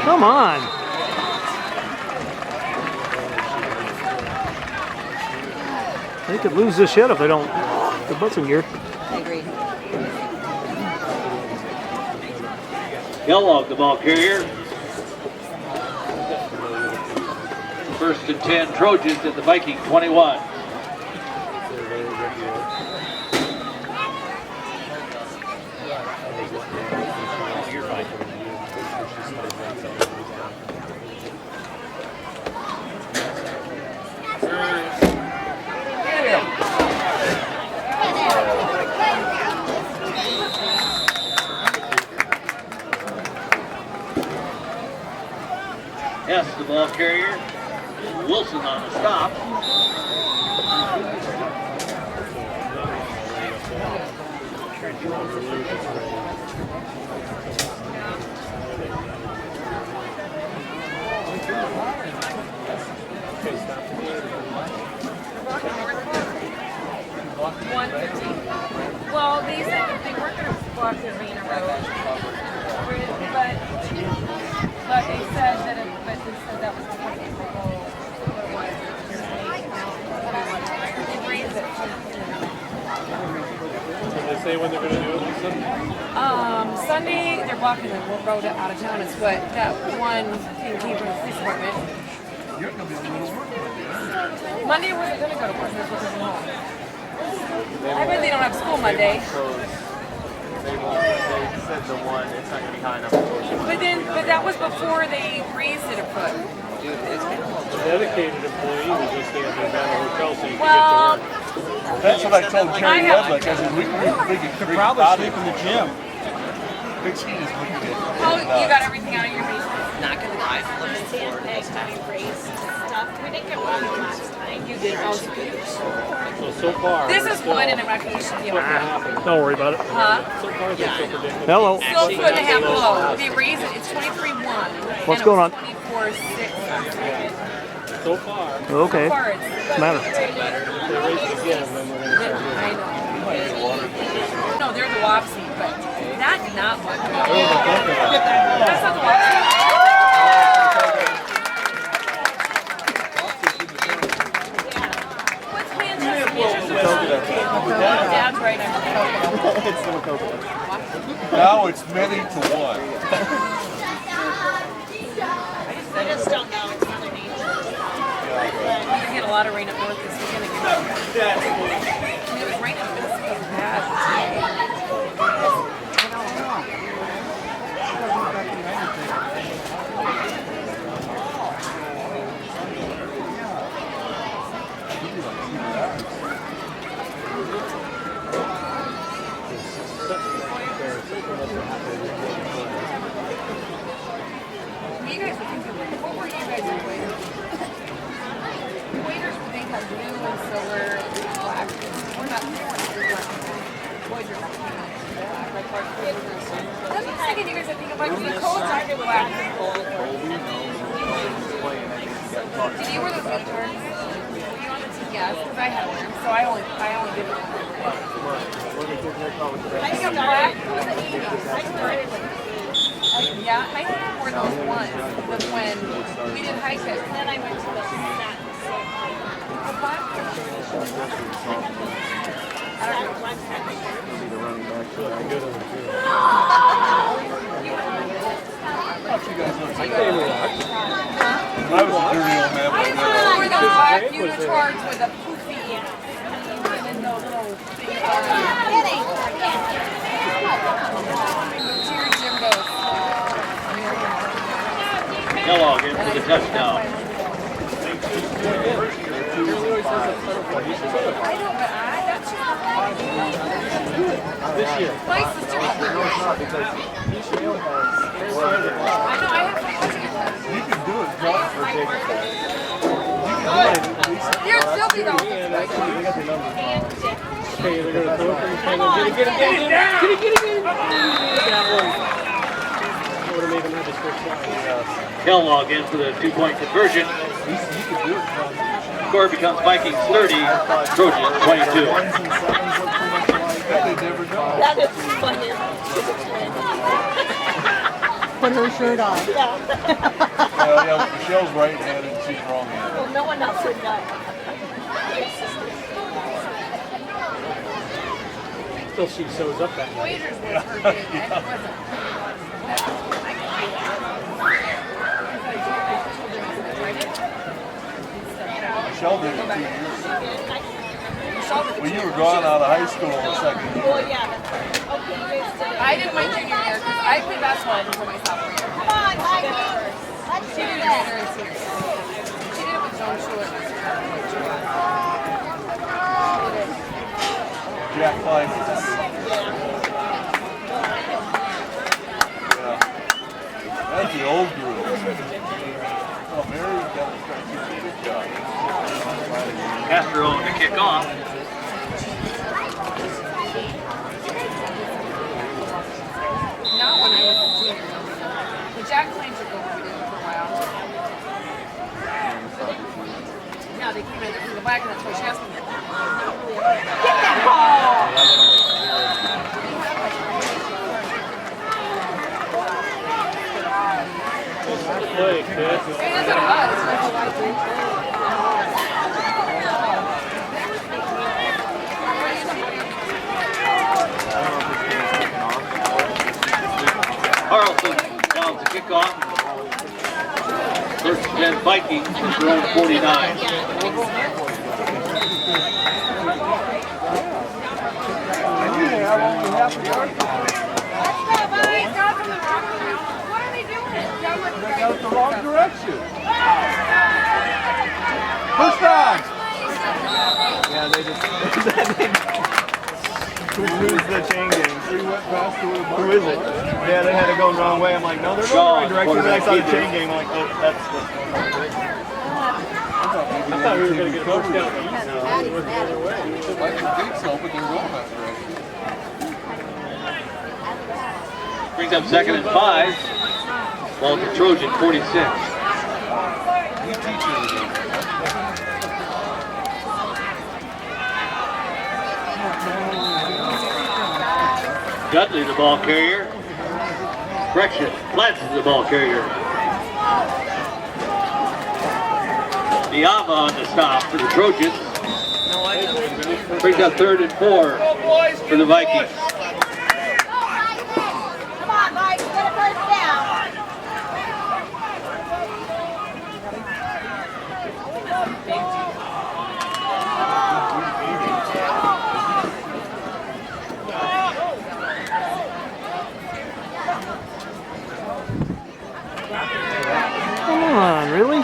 [SPEAKER 10] Come on. They could lose this yet if they don't get butts in gear.
[SPEAKER 7] I agree.
[SPEAKER 1] Kellogg, the ball carrier. First and 10 Trojans at the Viking 21. Hess, the ball carrier. Wilson on the stop.
[SPEAKER 5] Well, they said that they weren't going to block the arena road, but they said that that was the point of the goal.
[SPEAKER 8] Did they say when they're going to do it? Sunday?
[SPEAKER 5] Sunday they're blocking the road out of town. Is what that one thing came from the police department.
[SPEAKER 6] You're going to be able to go to work Monday, right?
[SPEAKER 5] Monday wasn't going to go to work. They're working from home. I bet they don't have school Monday.
[SPEAKER 3] They said the one, it's not going to be high enough.
[SPEAKER 5] But that was before they raised it a foot.
[SPEAKER 8] A dedicated employee was just staying at their hotel so you could
[SPEAKER 5] Well,
[SPEAKER 8] get to work.
[SPEAKER 6] That's what I told Terry Wedlick. I said, we could probably sleep in the gym. Big Ski is looking at it.
[SPEAKER 5] oh, you got everything out of your basement?
[SPEAKER 4] Not gonna lie, for the sandbags, having raised stuff, we didn't get one last time.
[SPEAKER 5] You did. Oh, so good.
[SPEAKER 8] So far,
[SPEAKER 5] This
[SPEAKER 8] we're
[SPEAKER 5] is
[SPEAKER 8] still
[SPEAKER 5] wood and a recognition deal.
[SPEAKER 10] Don't worry about it.
[SPEAKER 5] Huh?
[SPEAKER 8] So far, they're still predicting.
[SPEAKER 10] Hello.
[SPEAKER 5] Still 2.5 below. They raised it. It's 23.1.
[SPEAKER 10] What's going on?
[SPEAKER 5] 24.6.
[SPEAKER 8] So far,
[SPEAKER 10] Okay.
[SPEAKER 5] So far, it's
[SPEAKER 10] Matter.
[SPEAKER 8] if they raise it again, then we're going to start doing
[SPEAKER 5] I know. No, they're the Wapsie, but not much. That's not the Wapsie. What's Manchester? Dad's right.
[SPEAKER 3] It's the Makoko.
[SPEAKER 6] Now it's many to one.
[SPEAKER 4] I just don't know, it's Mother Nature.
[SPEAKER 5] We're gonna get a lot of rain up north this weekend again. It was raining a bit bad. You guys were thinking, what were you guys doing? Waiters would think have blue and silver and black. We're not black. Boys are black. That's what I'm thinking you guys are thinking about. The coats are black. Did you wear those uniforms? Were you on the team? Yes, because I had one. So I only did it. I think I'm black. It was the 80s. I started yeah, I think I wore those ones but when we did hike it.
[SPEAKER 4] And then I went to the satin silk.
[SPEAKER 5] The black?
[SPEAKER 4] That one had
[SPEAKER 8] Looking good on the field.
[SPEAKER 6] I was a dirty old man, but I never.
[SPEAKER 5] Or the black unicorns with a poofy and then those little big cheer Jimbos.
[SPEAKER 1] Kellogg in for the touchdown.
[SPEAKER 8] This year.
[SPEAKER 5] My sister. I know, I have to watch it.
[SPEAKER 6] You can do it, John, for Jacob.
[SPEAKER 5] You're filthy though.
[SPEAKER 8] They got the numbers. Okay, they're going to throw it from the final. Get it. That one. That would have made him have his first shot.
[SPEAKER 1] Kellogg in for the 2-point conversion.
[SPEAKER 6] You can do it, John.
[SPEAKER 1] Score becomes Vikings 30, Trojans 22.
[SPEAKER 6] They never know.
[SPEAKER 4] That is funny. Put her shirt on. Yeah.
[SPEAKER 6] Yeah, Michelle's right-handed and she's wrong-handed.
[SPEAKER 4] Well, no one else would know.
[SPEAKER 8] Until she sews up that night.
[SPEAKER 5] Wagers was her big, and it wasn't.
[SPEAKER 6] Michelle did it 2 years ago. When you were gone out of high school in the second year.
[SPEAKER 4] Well, yeah. Okay, you guys did it.
[SPEAKER 5] I did my junior year because I played basketball until my sophomore year.
[SPEAKER 4] Come on, Vikings. Let's
[SPEAKER 5] She
[SPEAKER 4] do
[SPEAKER 5] did it
[SPEAKER 4] this.
[SPEAKER 5] very serious. She did it with Joan Schuler.
[SPEAKER 6] Jack Klein. Yeah. That's the old group. Oh, Mary got a good job.
[SPEAKER 1] Castro to kick off.
[SPEAKER 5] Not when I was a junior. The Jack Klein took over, we did it for a while. No, they came in from the back and that's why she asked me. Get that ball!
[SPEAKER 8] Play, kid.
[SPEAKER 5] Hey, that's what it was.
[SPEAKER 1] Carlson down to kick off. First and 10 Vikings at their own 49.
[SPEAKER 6] They got it the wrong direction. Push down.
[SPEAKER 3] Yeah, they just. Who's the chain gang?
[SPEAKER 6] We went past the little
[SPEAKER 3] Who is it? Yeah, they had it going the wrong way. I'm like, no, they're going the right direction. But I saw the chain gang. I'm like, oh, that's the.
[SPEAKER 8] I thought we were going to get first down.
[SPEAKER 6] Like the gates open, they're going that direction.
[SPEAKER 1] Brings up 2nd and 5. Ball to Trojan 46.
[SPEAKER 6] We teach you today.
[SPEAKER 1] Dudley the ball carrier. Correction, Platts is the ball carrier. Diava on the stop for the Trojans. Brings up 3rd and 4 for the Vikings.
[SPEAKER 4] Come on, Vikings. Get a first down.
[SPEAKER 10] Come on, really?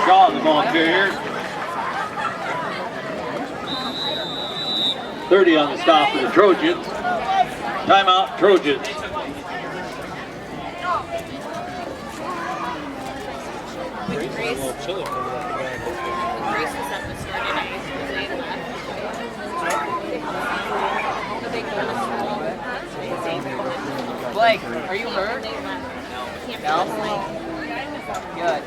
[SPEAKER 1] Shaw the ball carrier. 30 on the stop for the Trojans. Timeout, Trojans.
[SPEAKER 5] Grace was at the start and they left. Blake, are you hurt? No. Good.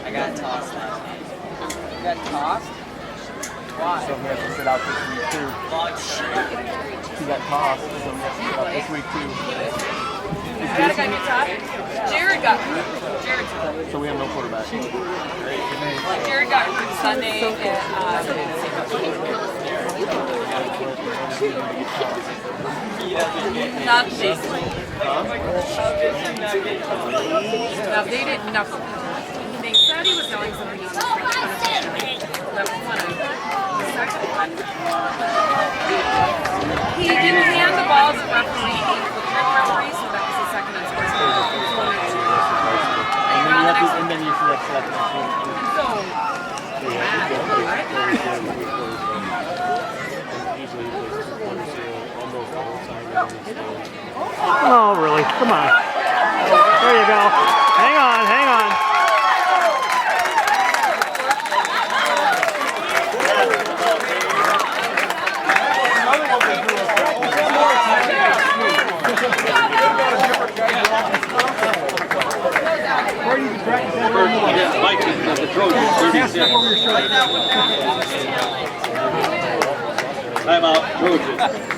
[SPEAKER 5] I got tossed last night. You got tossed? Why?
[SPEAKER 3] So he has to sit out this week too. He got tossed, so he has to sit out this week too.
[SPEAKER 5] That guy gets up. Jared got hurt.
[SPEAKER 10] So we have no quarterback.
[SPEAKER 5] Jared got hurt Sunday at not Jason. No, they didn't. No. They said he was doing something else. That was one. The second one, he didn't hand the ball to the referee, so that was the second unsportsmanlike.
[SPEAKER 10] And then you select
[SPEAKER 5] So,
[SPEAKER 10] Oh, really? Come on. There you go. Hang on, hang on.
[SPEAKER 1] Vikings of the Trojans, 36. Timeout, Trojans.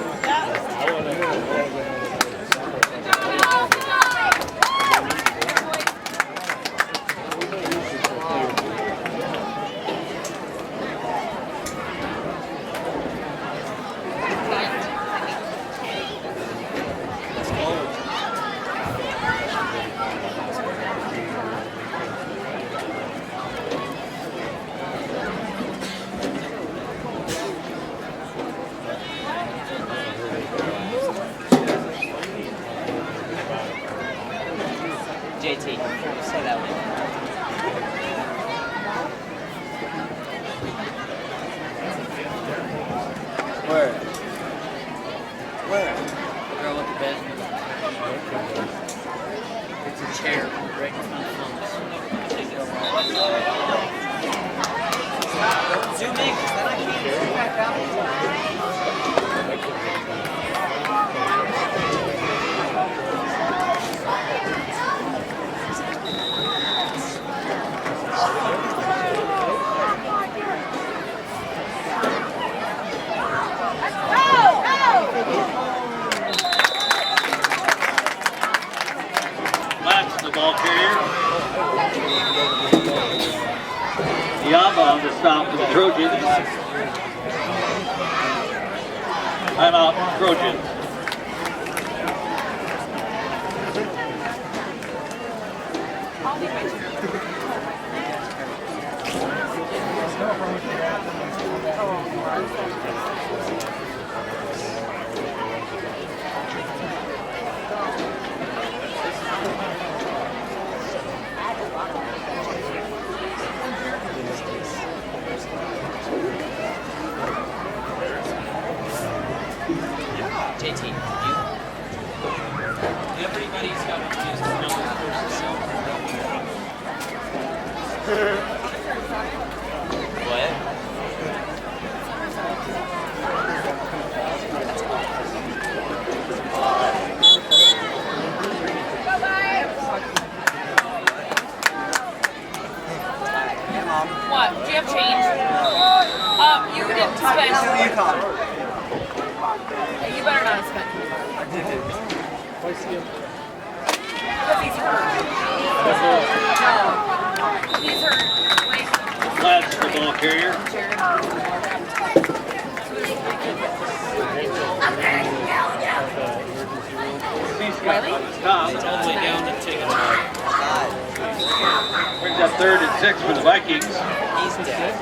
[SPEAKER 3] JT, say that one. Where? Where? The girl with the bed. It's a chair right in front of the zoom in, because then I can't zoom back out.
[SPEAKER 1] That's the ball carrier. Yama on the stop for the Trojans. Timeout, Trojans.
[SPEAKER 3] JT, you?
[SPEAKER 2] Everybody's got to use the numbers
[SPEAKER 3] What?
[SPEAKER 5] what? Do you have change? You didn't spend. You better not have spent. Because he's hurt. No. He's hurt. Like,
[SPEAKER 1] That's the ball carrier. Scott on the stop.
[SPEAKER 2] all the way down to ticket.
[SPEAKER 1] Brings up 3rd and 6 for the Vikings.
[SPEAKER 3] He's dead.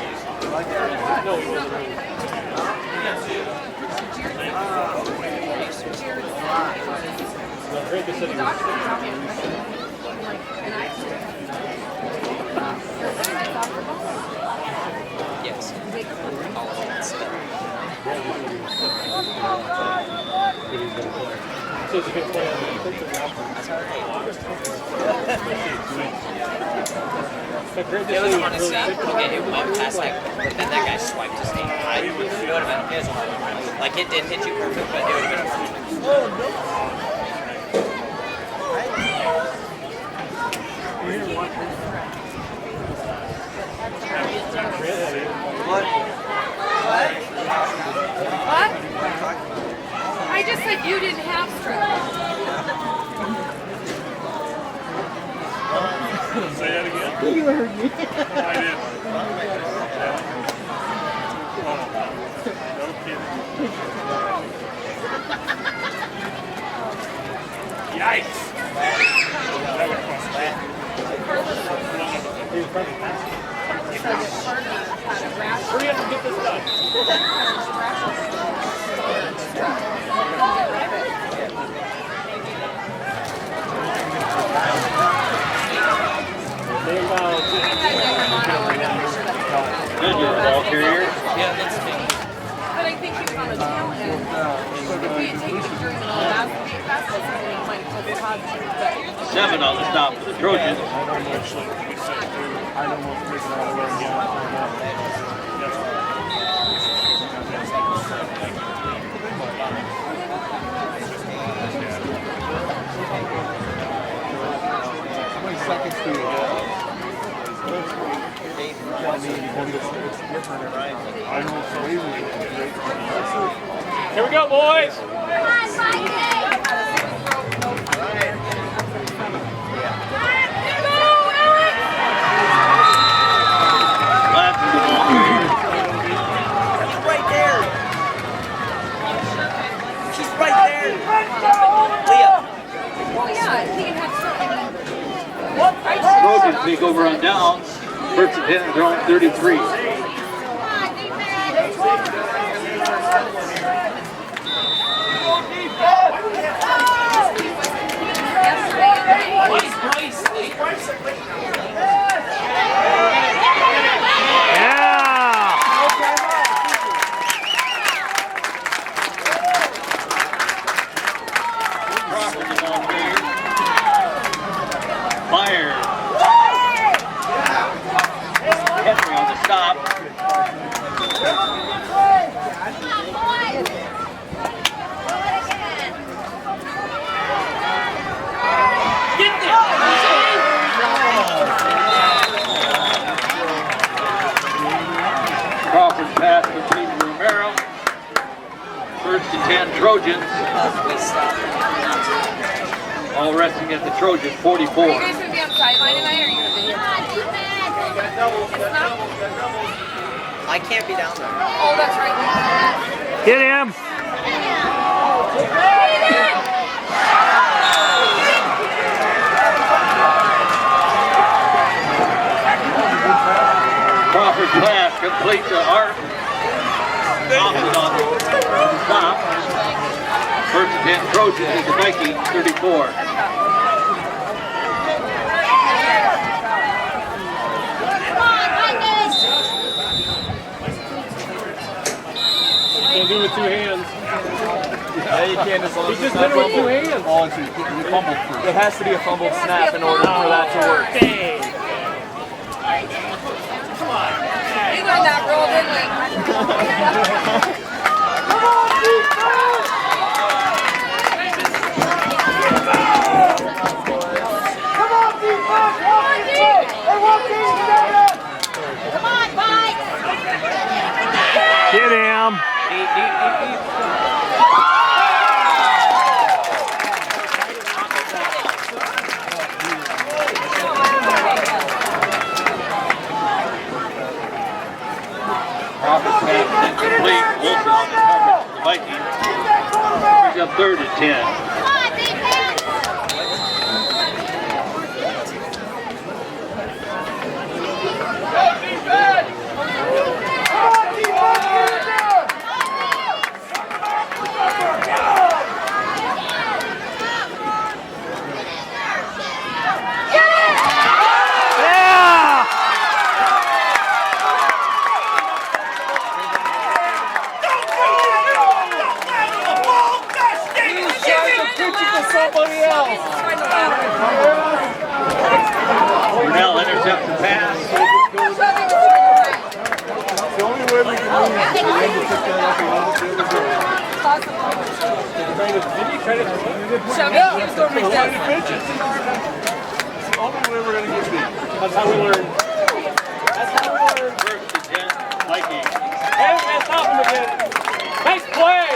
[SPEAKER 3] Yes. All of that stuff. It was honestly, okay, it went past like, then that guy swiped his hand. It would have been, like it didn't hit you perfect, but it would have been
[SPEAKER 5] what? I just said you didn't have stress. says it's harder to grasp.
[SPEAKER 8] Hurry up and get this done.
[SPEAKER 1] Good, you're a ball carrier.
[SPEAKER 2] Yeah, that's the thing.
[SPEAKER 5] But I think he was on the tail end. If we had taken him during the basketball season, he might have been positive.
[SPEAKER 1] 7 on the stop for the Trojans.
[SPEAKER 8] I don't know if she'll be set through. I don't know if we're making all the way again. I don't know. That's all.
[SPEAKER 6] How many seconds do you have? I know it's so easy.
[SPEAKER 8] Here we go, boys.
[SPEAKER 1] Lance is the ball carrier.
[SPEAKER 3] She's right there. She's right there. Leah.
[SPEAKER 5] Well, yeah, he can have something.
[SPEAKER 1] Trojans take over on downs. First and 10 and throwing 33. Fire. Henry on the stop.
[SPEAKER 2] Get there!
[SPEAKER 1] Crawford's pass complete to Romero. First and 10 Trojans. All resting at the Trojan 44.
[SPEAKER 5] Are you guys going to be on sideline tonight, or are you going to be?
[SPEAKER 3] I can't be down there.
[SPEAKER 5] Oh, that's right.
[SPEAKER 10] Get him!
[SPEAKER 1] Crawford's pass complete to Art. Thompson on the stop. First and 10 Trojans at the Vikings 34.
[SPEAKER 8] Can't do it with 2 hands.
[SPEAKER 6] Yeah, you can't as long
[SPEAKER 8] He
[SPEAKER 6] as
[SPEAKER 8] just
[SPEAKER 6] it's
[SPEAKER 8] did
[SPEAKER 6] not
[SPEAKER 8] it with 2
[SPEAKER 6] fumbled.
[SPEAKER 8] hands.
[SPEAKER 6] Oh, it's you fumbled first.
[SPEAKER 8] It has to be a fumbled snap in order for that to work. Dang.
[SPEAKER 5] We learned that rule, didn't we?
[SPEAKER 10] Get him!
[SPEAKER 1] Crawford's pass is incomplete. Wilson on the coverage for the Vikings. Brings up 3rd and 10. Brunel intercepts the pass.
[SPEAKER 6] The only way we can lose is for them to pick that up and not be able to do it.
[SPEAKER 5] He was going like this.
[SPEAKER 6] It's the only way we're going to get beat.
[SPEAKER 8] That's how we learn. That's how we learn.
[SPEAKER 1] First and 10 Vikings.
[SPEAKER 8] Hey, man, stop him again. Nice play.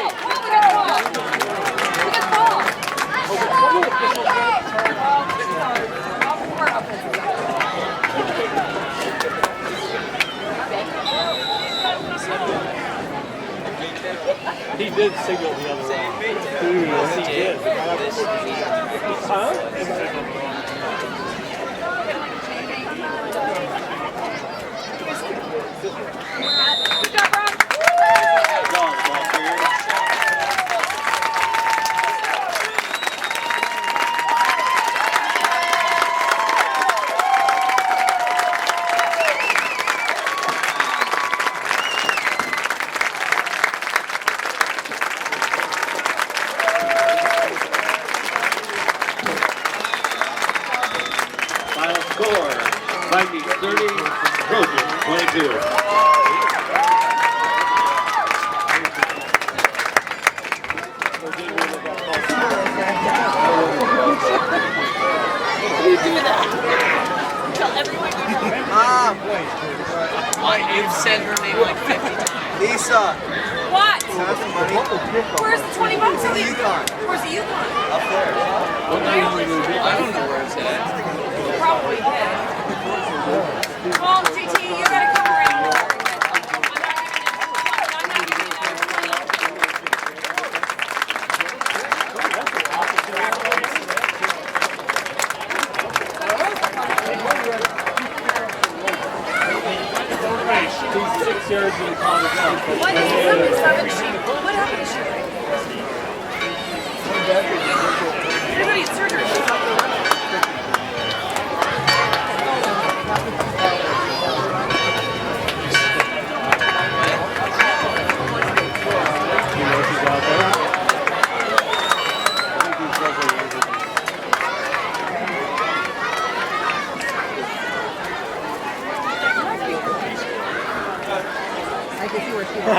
[SPEAKER 8] He did signal the other way. He did. Huh?
[SPEAKER 1] Trojans 22.
[SPEAKER 3] You've said her name like 50 times.
[SPEAKER 11] Lisa.
[SPEAKER 5] What?
[SPEAKER 11] Money.
[SPEAKER 5] Where's the 20 bucks?
[SPEAKER 11] The Yukon.
[SPEAKER 5] Where's the Yukon?
[SPEAKER 11] Up there.
[SPEAKER 3] I don't know where it's at.
[SPEAKER 5] Probably did. Come on, GT, you gotta come around. I'm not giving you
[SPEAKER 8] He's 6 yards in the corner.
[SPEAKER 5] What is 77 sheep? What happened to sheep?